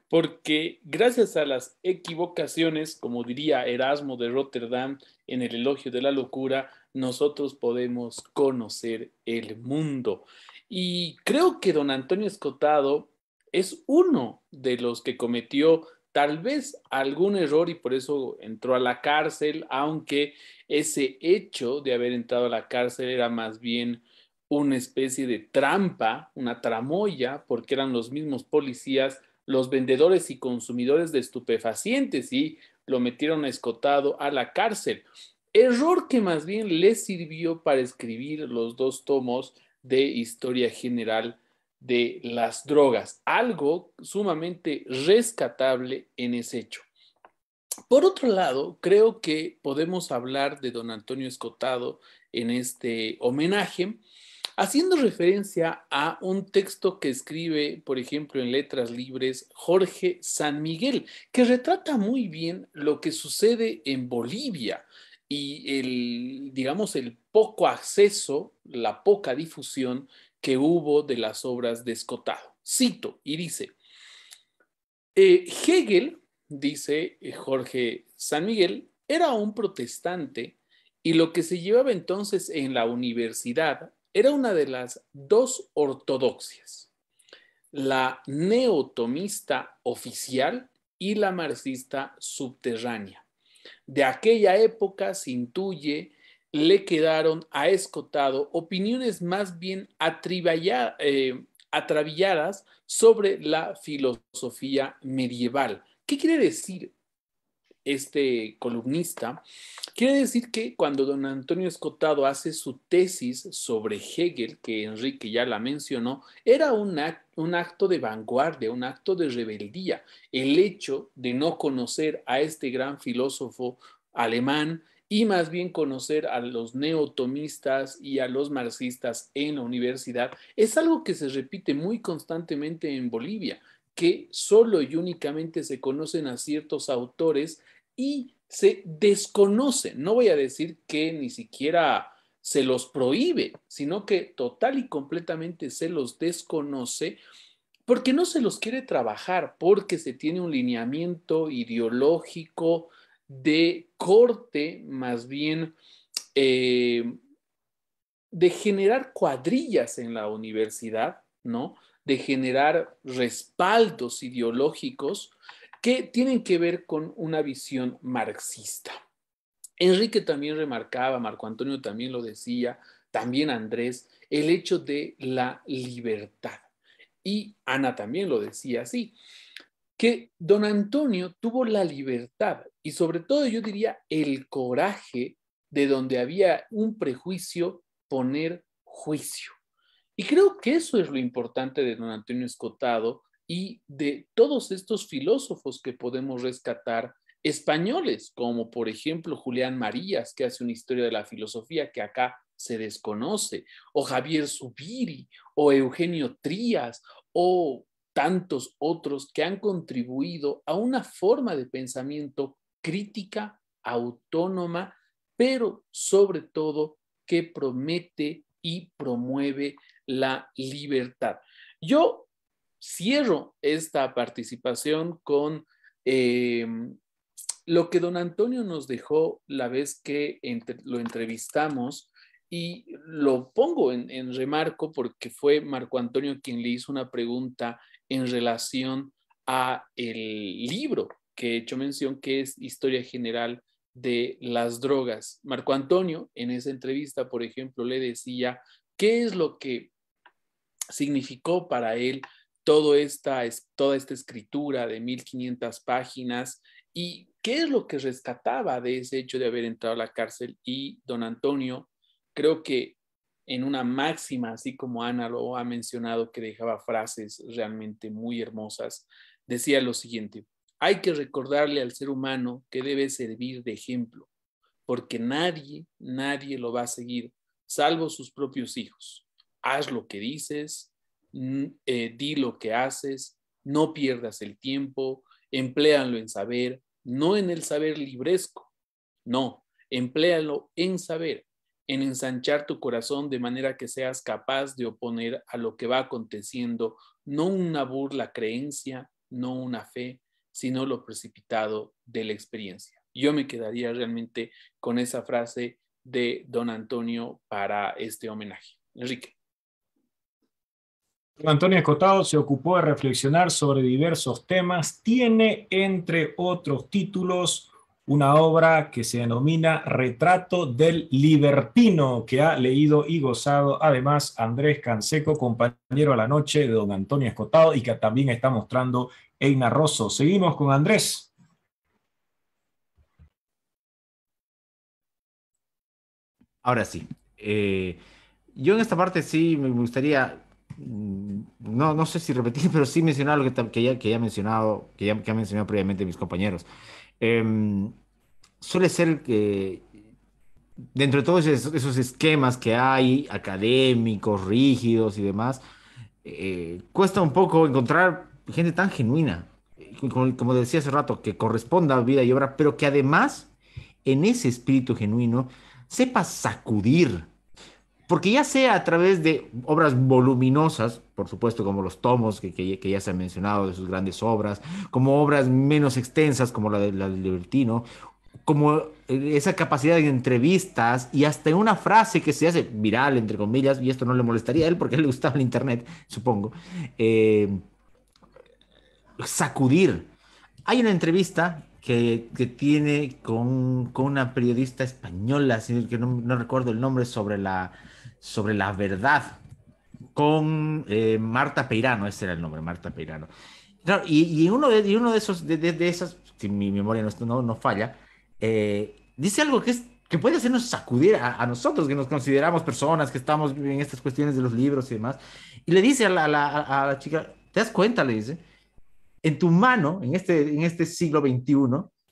porque gracias a las equivocaciones, como diría Erasmo de Rotterdam en el Elogio de la Locura, nosotros podemos conocer el mundo. Y creo que don Antonio Escotado es uno de los que cometió tal vez algún error y por eso entró a la cárcel, aunque ese hecho de haber entrado a la cárcel era más bien una especie de trampa, una tramoya, porque eran los mismos policías, los vendedores y consumidores de estupefacientes y lo metieron Escotado a la cárcel. Error que más bien le sirvió para escribir los dos tomos de historia general de las drogas. Algo sumamente rescatable en ese hecho. Por otro lado, creo que podemos hablar de don Antonio Escotado en este homenaje, haciendo referencia a un texto que escribe, por ejemplo, en Letras Libres, Jorge San Miguel, que retrata muy bien lo que sucede en Bolivia y digamos, el poco acceso, la poca difusión que hubo de las obras de Escotado. Cito y dice, Hegel, dice Jorge San Miguel, era un protestante y lo que se llevaba entonces en la universidad era una de las dos ortodoxias, la neotomista oficial y la marxista subterránea. De aquella época se intuye, le quedaron a Escotado opiniones más bien atravilladas sobre la filosofía medieval. ¿Qué quiere decir este columnista? Quiere decir que cuando don Antonio Escotado hace su tesis sobre Hegel, que Enrique ya la mencionó, era un acto de vanguardia, un acto de rebeldía. El hecho de no conocer a este gran filósofo alemán y más bien conocer a los neotomistas y a los marxistas en la universidad es algo que se repite muy constantemente en Bolivia, que solo y únicamente se conocen a ciertos autores y se desconoce. No voy a decir que ni siquiera se los prohíbe, sino que total y completamente se los desconoce porque no se los quiere trabajar, porque se tiene un lineamiento ideológico de corte, más bien de generar cuadrillas en la universidad, ¿no? De generar respaldos ideológicos que tienen que ver con una visión marxista. Enrique también remarcaba, Marco Antonio también lo decía, también Andrés, el hecho de la libertad. Y Ana también lo decía así, que don Antonio tuvo la libertad y sobre todo yo diría el coraje de donde había un prejuicio poner juicio. Y creo que eso es lo importante de don Antonio Escotado y de todos estos filósofos que podemos rescatar españoles, como por ejemplo Julián Marías, que hace una historia de la filosofía que acá se desconoce, o Javier Zubiri, o Eugenio Trías, o tantos otros que han contribuido a una forma de pensamiento crítica, autónoma, pero sobre todo que promete y promueve la libertad. Yo cierro esta participación con lo que don Antonio nos dejó la vez que lo entrevistamos y lo pongo en remarco porque fue Marco Antonio quien le hizo una pregunta en relación a el libro que he hecho mención, que es Historia General de las Drogas. Marco Antonio en esa entrevista, por ejemplo, le decía qué es lo que significó para él toda esta escritura de 1500 páginas y qué es lo que rescataba de ese hecho de haber entrado a la cárcel. Y don Antonio, creo que en una máxima, así como Ana lo ha mencionado, que dejaba frases realmente muy hermosas, decía lo siguiente: hay que recordarle al ser humano que debe servir de ejemplo, porque nadie lo va a seguir, salvo sus propios hijos. Haz lo que dices, di lo que haces, no pierdas el tiempo, empléalo en saber, no en el saber libresco, no, empléalo en saber, en ensanchar tu corazón de manera que seas capaz de oponer a lo que va aconteciendo, no una burla creencia, no una fe, sino lo precipitado de la experiencia. Yo me quedaría realmente con esa frase de don Antonio para este homenaje. Enrique. Antonio Escotado se ocupó de reflexionar sobre diversos temas. Tiene, entre otros títulos, una obra que se denomina Retrato del Libertino, que ha leído y gozado además Andrés Canseco, compañero a la noche de don Antonio Escotado, y que también está mostrando Einar Rosso. Seguimos con Andrés. Ahora sí. Yo en esta parte sí me gustaría, no sé si repetir, pero sí mencionar lo que ya he mencionado, que han mencionado previamente mis compañeros. Em, Suele ser que dentro de todos esos esquemas que hay, académicos, rígidos y demás, cuesta un poco encontrar gente tan genuina, como decía hace rato, que corresponda a vida y obra, pero que además, en ese espíritu genuino, sepa sacudir. Porque ya sea a través de obras voluminosas, por supuesto, como los tomos que ya se han mencionado de sus grandes obras, como obras menos extensas, como la del Libertino, como esa capacidad de entrevistas y hasta en una frase que se hace viral, entre comillas, y esto no le molestaría a él porque a él le gustaba el internet, supongo, eh, sacudir. Hay una entrevista que tiene con una periodista española, que no recuerdo el nombre, sobre la verdad, con Marta Peirano, ese era el nombre, Marta Peirano. Claro, y uno de esos, de esas, si mi memoria no falla, dice algo que puede hacernos sacudir a nosotros, que nos consideramos personas, que estamos en estas cuestiones de los libros y demás. Y le dice a la chica, ¿te das cuenta? Le dice, en tu mano, en este siglo XXI,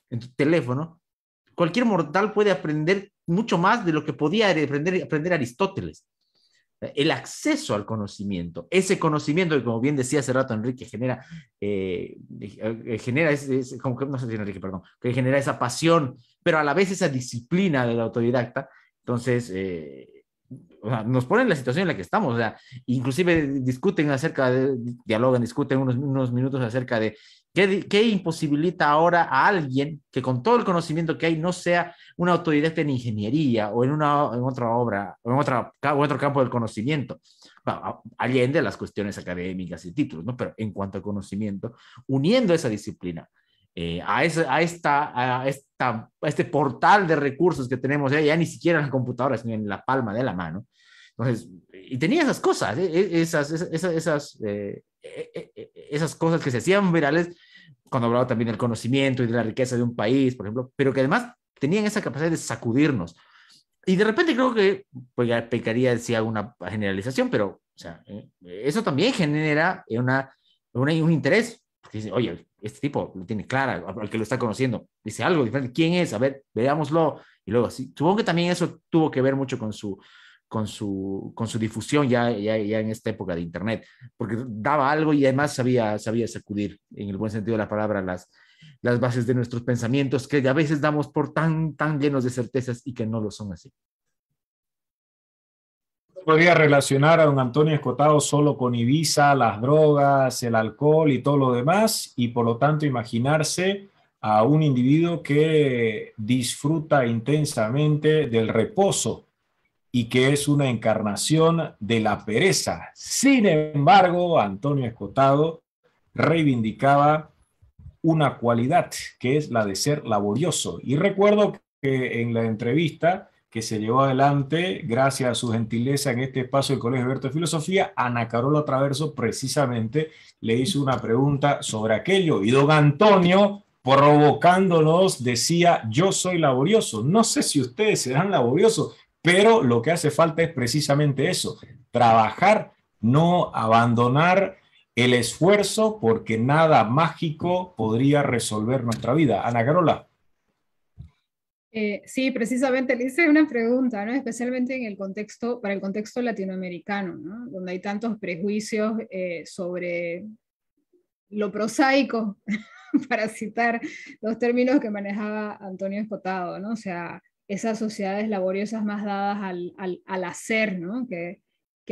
en tu teléfono, cualquier mortal puede aprender mucho más de lo que podía aprender Aristóteles. El acceso al conocimiento, ese conocimiento que, como bien decía hace rato Enrique, genera como que, no sé si Enrique, perdón, que genera esa pasión, pero a la vez esa disciplina del autodidacta. Entonces, o sea, nos ponen en la situación en la que estamos, o sea, inclusive discuten dialogan, discuten unos minutos acerca de qué imposibilita ahora a alguien que con todo el conocimiento que hay no sea un autodidacta en ingeniería o en otra obra o en otro campo del conocimiento. Bueno, allende las cuestiones académicas y títulos, ¿no? Pero en cuanto al conocimiento, uniendo esa disciplina a este portal de recursos que tenemos, ya ni siquiera en la computadora, sino en la palma de la mano. Entonces, y tenía esas cosas, esas cosas que se hacían virales cuando hablaba también del conocimiento y de la riqueza de un país, por ejemplo, pero que además tenían esa capacidad de sacudirnos. Y de repente creo que, pues ya pecaría si hago una generalización, pero o sea, eso también genera un interés. Porque dice, oye, este tipo lo tiene clara, al que lo está conociendo, dice algo diferente, ¿quién es? A ver, veámoslo. Y luego, sí, supongo que también eso tuvo que ver mucho con su difusión ya en esta época de Internet, porque daba algo y además sabía sacudir, en el buen sentido de la palabra, las bases de nuestros pensamientos que a veces damos por tan llenos de certezas y que no lo son así. Podría relacionar a don Antonio Escotado solo con Ibiza, las drogas, el alcohol y todo lo demás, y por lo tanto imaginarse a un individuo que disfruta intensamente del reposo y que es una encarnación de la pereza. Sin embargo, Antonio Escotado reivindicaba una cualidad que es la de ser laborioso. Y recuerdo que en la entrevista que se llevó adelante, gracias a su gentileza en este espacio del Colegio Abierto de Filosofía, Ana Carola Traverso precisamente le hizo una pregunta sobre aquello y don Antonio, provocándonos, decía, yo soy laborioso. No sé si ustedes serán laboriosos, pero lo que hace falta es precisamente eso, trabajar, no abandonar el esfuerzo, porque nada mágico podría resolver nuestra vida. Ana Carola. Sí, precisamente le hice una pregunta, ¿no? Especialmente en el contexto, para el contexto latinoamericano, ¿no? Donde hay tantos prejuicios sobre lo prosaico, para citar los términos que manejaba Antonio Escotado, ¿no? O sea, esas sociedades laboriosas más dadas al hacer, ¿no? Que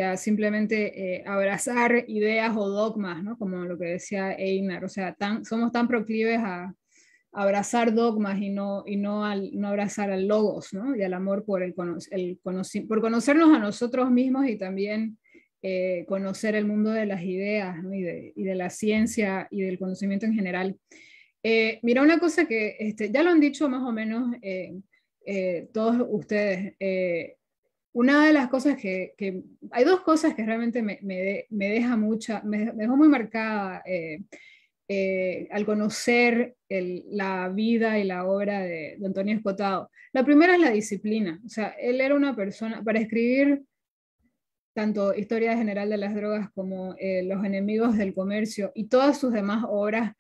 a simplemente abrazar ideas o dogmas, ¿no? Como lo que decía Einar, o sea, somos tan proclives a abrazar dogmas no abrazar al logos, ¿no? Y al amor por, por conocernos a nosotros mismos y también conocer el mundo de las ideas, ¿no? y de la ciencia y del conocimiento en general. Mira, una cosa que ya lo han dicho más o menos todos ustedes. Una de las cosas hay dos cosas que realmente me dejó muy marcada al conocer la vida y la obra de Antonio Escotado. La primera es la disciplina. O sea, él era una persona, para escribir tanto Historia General de las Drogas como Los Enemigos del Comercio y todas sus demás obras,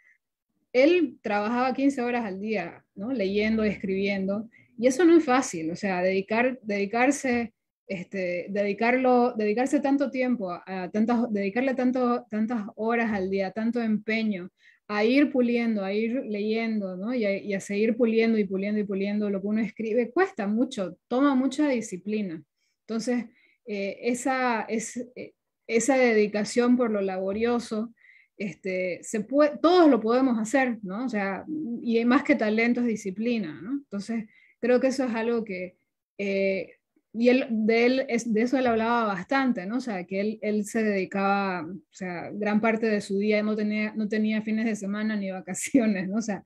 él trabajaba 15 horas al día, ¿no? Leyendo y escribiendo, y eso no es fácil, o sea, dedicarse tanto tiempo, dedicarle tantas horas al día, tanto empeño, a ir puliendo, a ir leyendo, ¿no? Y a seguir puliendo y puliendo y puliendo lo que uno escribe, cuesta mucho, toma mucha disciplina. Entonces, esa dedicación por lo laborioso, todos lo podemos hacer, ¿no? O sea, y más que talento es disciplina, ¿no? Entonces, creo que eso es algo que, de eso él hablaba bastante, ¿no? O sea, que él se dedicaba, o sea, gran parte de su día no tenía fines de semana ni vacaciones, ¿no? O sea,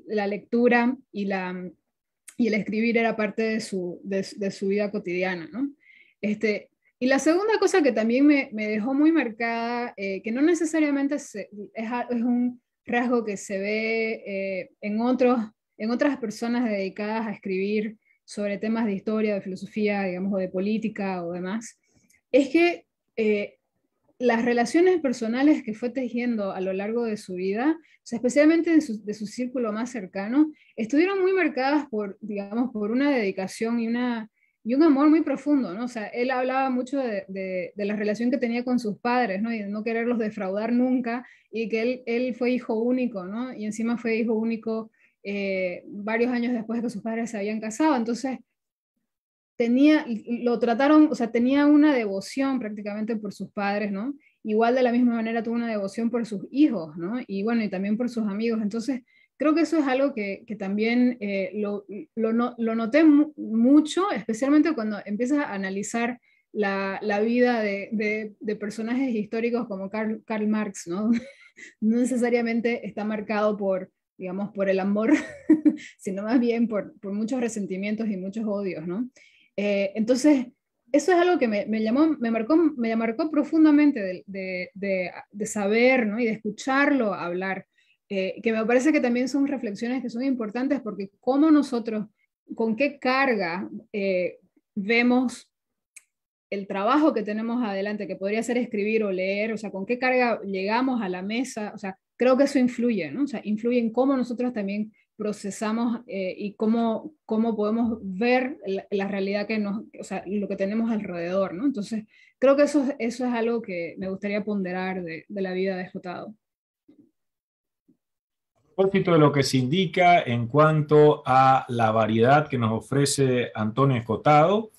la lectura y el escribir era parte de su vida cotidiana, ¿no? Y la segunda cosa que también me dejó muy marcada, que no necesariamente es un rasgo que se ve en otras personas dedicadas a escribir sobre temas de historia, de filosofía, digamos, o de política o demás, es que las relaciones personales que fue tejiendo a lo largo de su vida, o sea, especialmente de su círculo más cercano, estuvieron muy marcadas por, digamos, por una dedicación y un amor muy profundo, ¿no? O sea, él hablaba mucho de la relación que tenía con sus padres, ¿no? Y de no quererlos defraudar nunca, y que él fue hijo único, ¿no? Y encima fue hijo único varios años después de que sus padres se habían casado. Entonces, lo trataron, o sea, tenía una devoción prácticamente por sus padres, ¿no? Igual de la misma manera tuvo una devoción por sus hijos, ¿no? Y bueno, y también por sus amigos. Entonces, creo que eso es algo que también lo noté mucho, especialmente cuando empiezas a analizar la vida de personajes históricos como Karl Marx, ¿no? No necesariamente está marcado por, digamos, por el amor, sino más bien por muchos resentimientos y muchos odios, ¿no? Entonces, eso es algo que me marcó profundamente de saber, ¿no? Y de escucharlo hablar, que me parece que también son reflexiones que son importantes porque cómo nosotros, con qué carga vemos el trabajo que tenemos adelante, que podría ser escribir o leer, o sea, con qué carga llegamos a la mesa, o sea, creo que eso influye, ¿no? O sea, influye en cómo nosotros también procesamos y cómo podemos ver la realidad o sea, lo que tenemos alrededor, ¿no? Entonces, creo que eso es algo que me gustaría ponderar de la vida de Escotado. A propósito de lo que se indica en cuanto a la variedad que nos ofrece Antonio Escotado,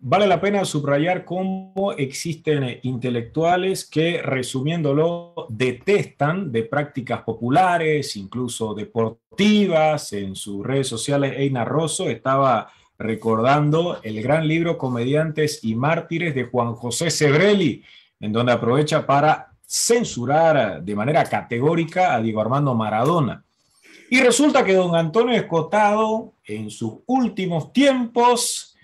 vale la pena subrayar cómo existen intelectuales que, resumiéndolo, detestan de prácticas populares, incluso deportivas. En sus redes sociales, Einar Rosso estaba recordando el gran libro Comediantes y Mártires de Juan José Sebrelli, en donde aprovecha para censurar de manera categórica a Diego Armando Maradona. Y resulta que don Antonio Escotado, en sus últimos tiempos,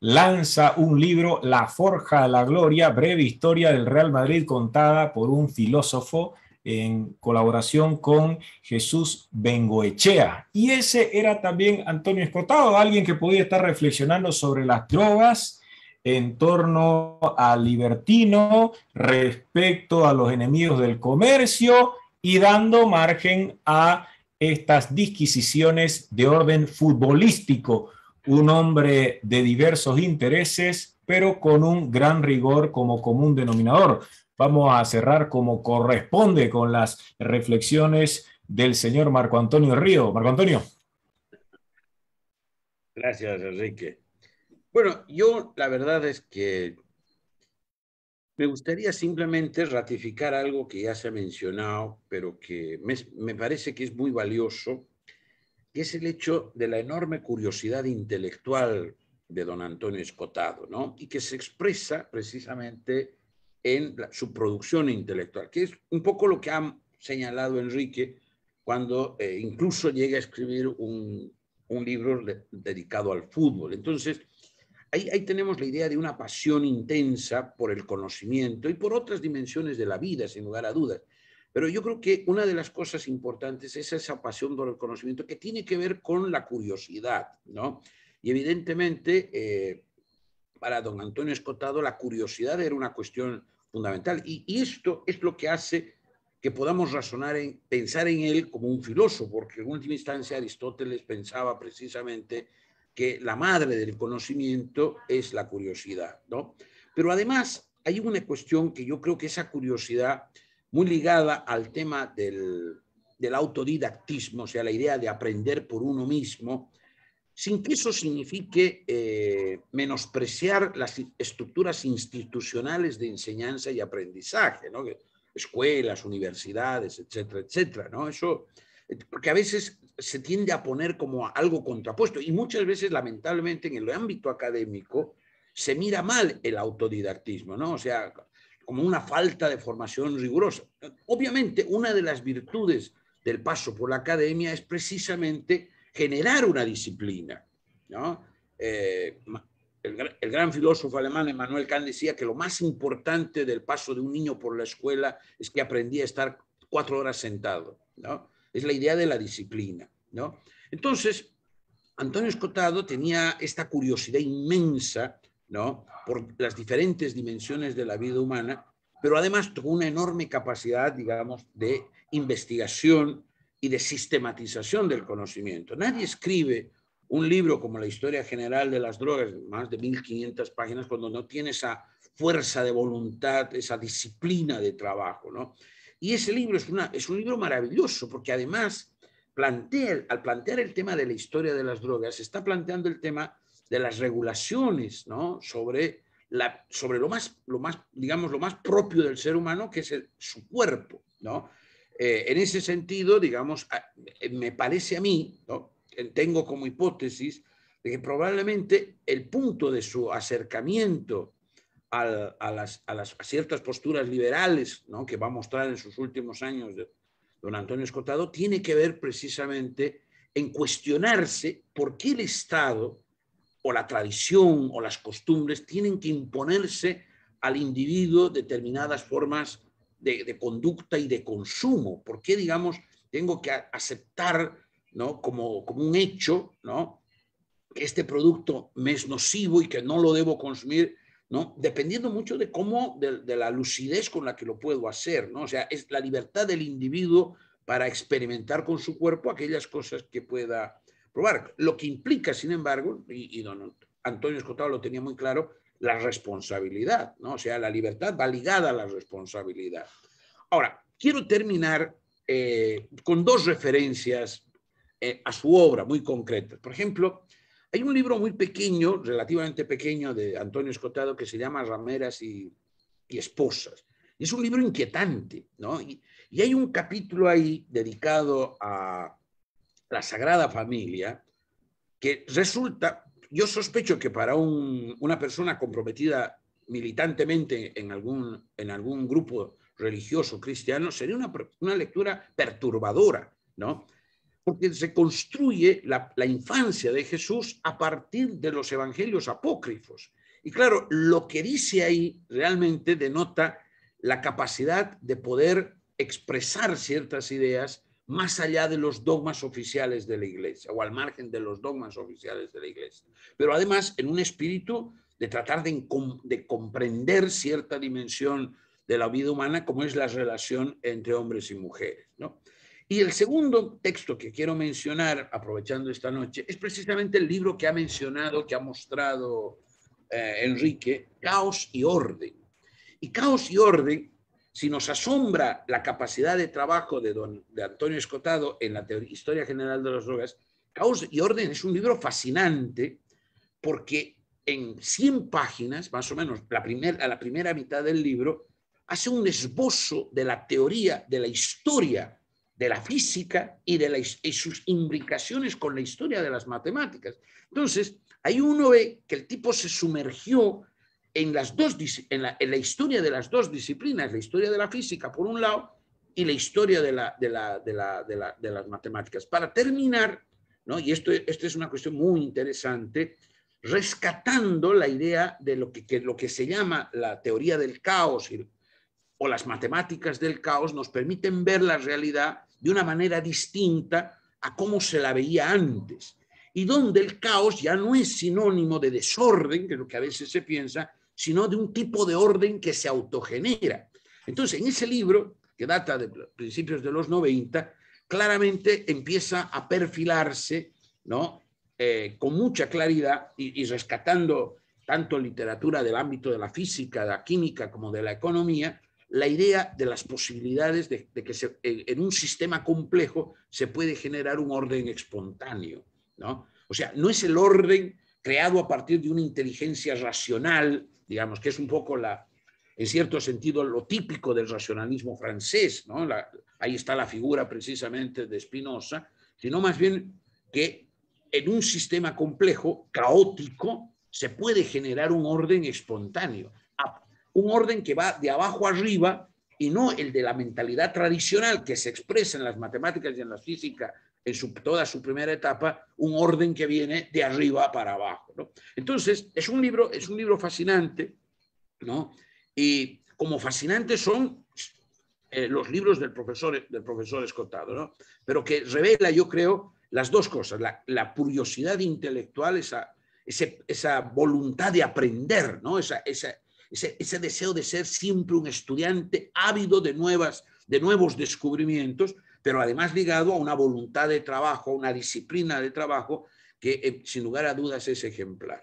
lanza un libro, La Forja a la Gloria, breve historia del Real Madrid contada por un filósofo en colaboración con Jesús Bengoechea. Y ese era también Antonio Escotado, alguien que podía estar reflexionando sobre las drogas en torno al libertino, respecto a los enemigos del comercio y dando margen a estas disquisiciones de orden futbolístico. Un hombre de diversos intereses, pero con un gran rigor como común denominador. Vamos a cerrar como corresponde con las reflexiones del señor Marco Antonio Río. Marco Antonio. Gracias, Enrique. Bueno, yo la verdad es que me gustaría simplemente ratificar algo que ya se ha mencionado, pero que me parece que es muy valioso, que es el hecho de la enorme curiosidad intelectual de don Antonio Escotado, ¿no? Y que se expresa precisamente en su producción intelectual, que es un poco lo que ha señalado Enrique cuando incluso llega a escribir un libro dedicado al fútbol. Entonces, ahí tenemos la idea de una pasión intensa por el conocimiento y por otras dimensiones de la vida, sin lugar a dudas. Pero yo creo que una de las cosas importantes es esa pasión por el conocimiento que tiene que ver con la curiosidad, ¿no? Y evidentemente, para don Antonio Escotado la curiosidad era una cuestión fundamental. Y esto es lo que hace que podamos pensar en él como un filósofo, porque en última instancia Aristóteles pensaba precisamente que la madre del conocimiento es la curiosidad, ¿no? Pero además hay una cuestión que yo creo que esa curiosidad, muy ligada al tema del autodidactismo, o sea, la idea de aprender por uno mismo, sin que eso signifique menospreciar las estructuras institucionales de enseñanza y aprendizaje, ¿no? Escuelas, universidades, etcétera, etcétera, ¿no? Eso, porque a veces se tiende a poner como algo contrapuesto y muchas veces, lamentablemente, en el ámbito académico se mira mal el autodidactismo, ¿no? O sea, como una falta de formación rigurosa. Obviamente, una de las virtudes del paso por la academia es precisamente generar una disciplina, ¿no? El gran filósofo alemán Immanuel Kant decía que lo más importante del paso de un niño por la escuela es que aprendía a estar 4 horas sentado, ¿no? Es la idea de la disciplina, ¿no? Entonces, Antonio Escotado tenía esta curiosidad inmensa, ¿no? Por las diferentes dimensiones de la vida humana, pero además tuvo una enorme capacidad, digamos, de investigación y de sistematización del conocimiento. Nadie escribe un libro como la Historia General de las Drogas, más de 1500 páginas, cuando no tiene esa fuerza de voluntad, esa disciplina de trabajo, ¿no? Y ese libro es un libro maravilloso, porque además al plantear el tema de la historia de las drogas, se está planteando el tema de las regulaciones, ¿no? sobre lo más propio del ser humano, que es su cuerpo, ¿no? En ese sentido, digamos, me parece a mí, ¿no? Tengo como hipótesis de que probablemente el punto de su acercamiento a ciertas posturas liberales, ¿no? Que va a mostrar en sus últimos años don Antonio Escotado, tiene que ver precisamente en cuestionarse por qué el Estado o la tradición o las costumbres tienen que imponerse al individuo determinadas formas de conducta y de consumo. ¿Por qué, digamos, tengo que aceptar, ¿no? como un hecho, ¿no? que este producto me es nocivo y que no lo debo consumir, ¿no? Dependiendo mucho de cómo, de la lucidez con la que lo puedo hacer, ¿no? O sea, es la libertad del individuo para experimentar con su cuerpo aquellas cosas que pueda probar. Lo que implica, sin embargo, y don Antonio Escotado lo tenía muy claro, la responsabilidad, ¿no? O sea, la libertad va ligada a la responsabilidad. Ahora, quiero terminar con 2 referencias a su obra muy concretas. Por ejemplo, hay un libro muy pequeño, relativamente pequeño, de Antonio Escotado que se llama Rameras y Esposas. Y es un libro inquietante, ¿no? Y hay un capítulo ahí dedicado a la Sagrada Familia que resulta, yo sospecho que para una persona comprometida militantemente en algún grupo religioso cristiano sería una lectura perturbadora, ¿no? Porque se construye la infancia de Jesús a partir de los evangelios apócrifos. Y claro, lo que dice ahí realmente denota la capacidad de poder expresar ciertas ideas más allá de los dogmas oficiales de la Iglesia o al margen de los dogmas oficiales de la Iglesia. Pero además en un espíritu de tratar de comprender cierta dimensión de la vida humana como es la relación entre hombres y mujeres, ¿no? Y el segundo texto que quiero mencionar, aprovechando esta noche, es precisamente el libro que ha mencionado, que ha mostrado Enrique, Caos y Orden. Y Caos y Orden, si nos asombra la capacidad de trabajo de Antonio Escotado en la Historia General de las Drogas, Caos y Orden es un libro fascinante porque en 100 páginas, más o menos, a la primera mitad del libro, hace un esbozo de la teoría, de la historia de la física y sus imbricaciones con la historia de las matemáticas. Entonces, ahí uno ve que el tipo se sumergió en la historia de las 2 disciplinas, la historia de la física por un lado y la historia de las matemáticas. Para terminar, ¿no? Y esto es una cuestión muy interesante, rescatando la idea de lo que se llama la teoría del caos o las matemáticas del caos nos permiten ver la realidad de una manera distinta a cómo se la veía antes. y donde el caos ya no es sinónimo de desorden, que es lo que a veces se piensa, sino de un tipo de orden que se autogenera. Entonces, en ese libro, que data de principios de los 90, claramente empieza a perfilarse, ¿no? Con mucha claridad y rescatando tanto literatura del ámbito de la física, de la química, como de la economía, la idea de las posibilidades de que en un sistema complejo se puede generar un orden espontáneo, ¿no? O sea, no es el orden creado a partir de una inteligencia racional, digamos, que es un poco en cierto sentido lo típico del racionalismo francés, ¿no? Ahí está la figura precisamente de Spinoza, sino más bien que en un sistema complejo, caótico, se puede generar un orden espontáneo, un orden que va de abajo arriba y no el de la mentalidad tradicional que se expresa en las matemáticas y en la física en toda su primera etapa, un orden que viene de arriba para abajo, ¿no? Entonces, es un libro fascinante, ¿no? Y como fascinantes son los libros del profesor Escotado, ¿no? Pero que revela, yo creo, las dos cosas, la curiosidad intelectual, esa voluntad de aprender, ¿no? Ese deseo de ser siempre un estudiante ávido de nuevos descubrimientos, pero además ligado a una voluntad de trabajo, a una disciplina de trabajo que sin lugar a dudas es ejemplar.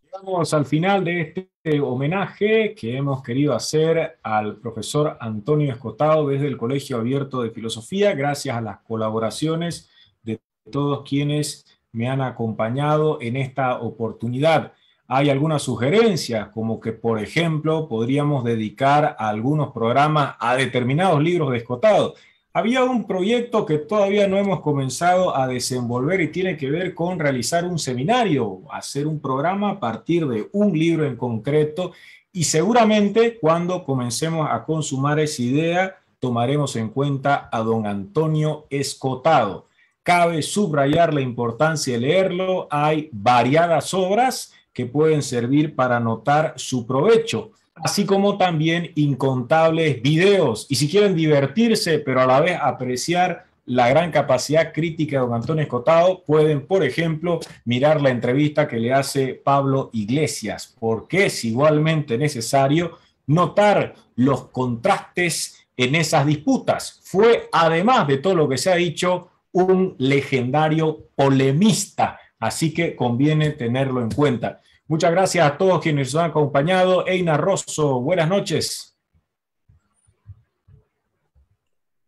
Llegamos al final de este homenaje que hemos querido hacer al profesor Antonio Escotado desde el Colegio Abierto de Filosofía, gracias a las colaboraciones de todos quienes me han acompañado en esta oportunidad. Hay algunas sugerencias, como que, por ejemplo, podríamos dedicar algunos programas a determinados libros de Escotado. Había un proyecto que todavía no hemos comenzado a desenvolver y tiene que ver con realizar un seminario, hacer un programa a partir de un libro en concreto, y seguramente cuando comencemos a consumar esa idea tomaremos en cuenta a don Antonio Escotado. Cabe subrayar la importancia de leerlo. Hay variadas obras que pueden servir para notar su provecho, así como también incontables videos. Y si quieren divertirse, pero a la vez apreciar la gran capacidad crítica de don Antonio Escotado, pueden, por ejemplo, mirar la entrevista que le hace Pablo Iglesias, porque es igualmente necesario notar los contrastes en esas disputas. Fue, además de todo lo que se ha dicho, un legendario polemista, así que conviene tenerlo en cuenta. Muchas gracias a todos quienes nos han acompañado. Einar Rosso, buenas noches.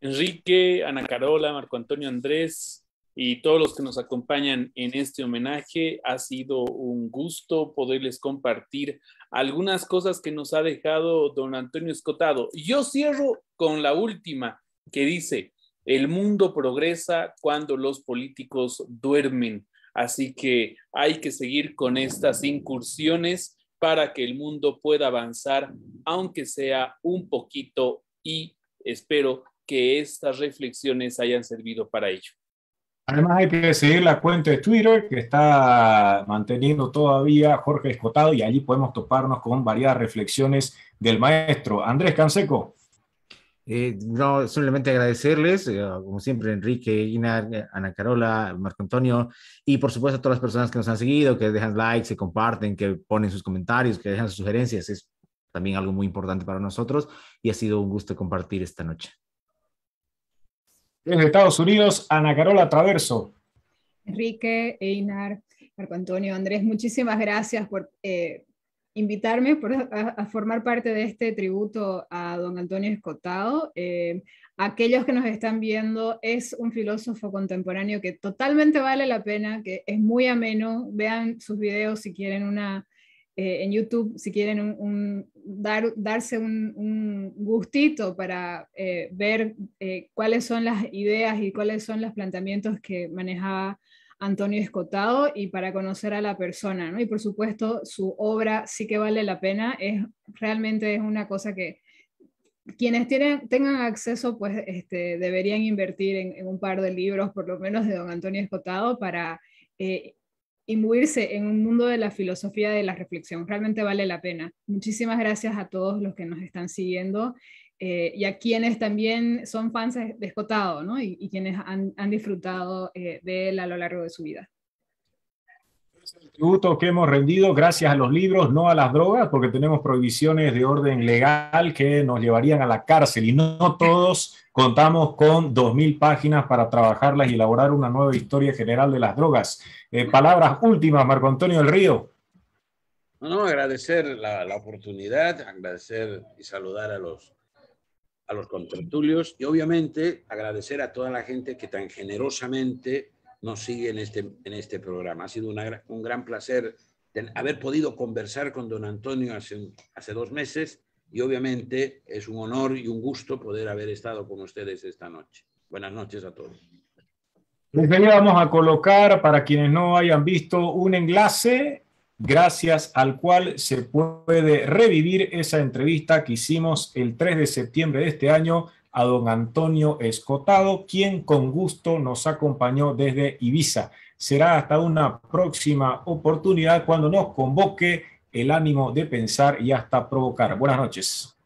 Enrique, Ana Carola, Marco Antonio, Andrés y todos los que nos acompañan en este homenaje, ha sido un gusto poderles compartir algunas cosas que nos ha dejado don Antonio Escotado. Yo cierro con la última, que dice: el mundo progresa cuando los políticos duermen. Así que hay que seguir con estas incursiones para que el mundo pueda avanzar, aunque sea un poquito, y espero que estas reflexiones hayan servido para ello. Además hay que seguir la cuenta de Twitter que está manteniendo todavía Jorge Escotado, y allí podemos toparnos con variadas reflexiones del maestro. Andrés Canseco. No, solamente agradecerles, como siempre, Enrique, Inar, Ana Carola, Marco Antonio, y por supuesto a todas las personas que nos han seguido, que dejan likes, se comparten, que ponen sus comentarios, que dejan sus sugerencias. Es también algo muy importante para nosotros y ha sido un gusto compartir esta noche. Desde Estados Unidos, Ana Carola Traverso. Enrique, Einar, Marco Antonio, Andrés, muchísimas gracias por invitarme a formar parte de este tributo a don Antonio Escotado. Aquellos que nos están viendo, es un filósofo contemporáneo que totalmente vale la pena, que es muy ameno. Vean sus videos si quieren en YouTube, si quieren darse un gustito para ver cuáles son las ideas y cuáles son los planteamientos que manejaba Antonio Escotado, y para conocer a la persona, ¿no? Y por supuesto su obra sí que vale la pena. Realmente es una cosa que quienes tengan acceso pues deberían invertir en un par de libros por lo menos de don Antonio Escotado para imbuirse en un mundo de la filosofía de la reflexión. Realmente vale la pena. Muchísimas gracias a todos los que nos están siguiendo. y a quienes también son fans de Escotado, ¿no? Y quienes han disfrutado de él a lo largo de su vida. El tributo que hemos rendido gracias a los libros, no a las drogas, porque tenemos prohibiciones de orden legal que nos llevarían a la cárcel y no todos contamos con 2000 páginas para trabajarlas y elaborar una nueva historia general de las drogas. Palabras últimas, Marco Antonio del Río. No, agradecer la oportunidad, agradecer y saludar a los contertulios y obviamente agradecer a toda la gente que tan generosamente nos sigue en este programa. Ha sido un gran placer haber podido conversar con don Antonio hace 2 meses y obviamente es un honor y un gusto poder haber estado con ustedes esta noche. Buenas noches a todos. Desde ya vamos a colocar, para quienes no hayan visto, un enlace gracias al cual se puede revivir esa entrevista que hicimos el 3 de septiembre de este año a don Antonio Escotado, quien con gusto nos acompañó desde Ibiza. Será hasta una próxima oportunidad cuando nos convoque el ánimo de pensar y hasta provocar. Buenas noches.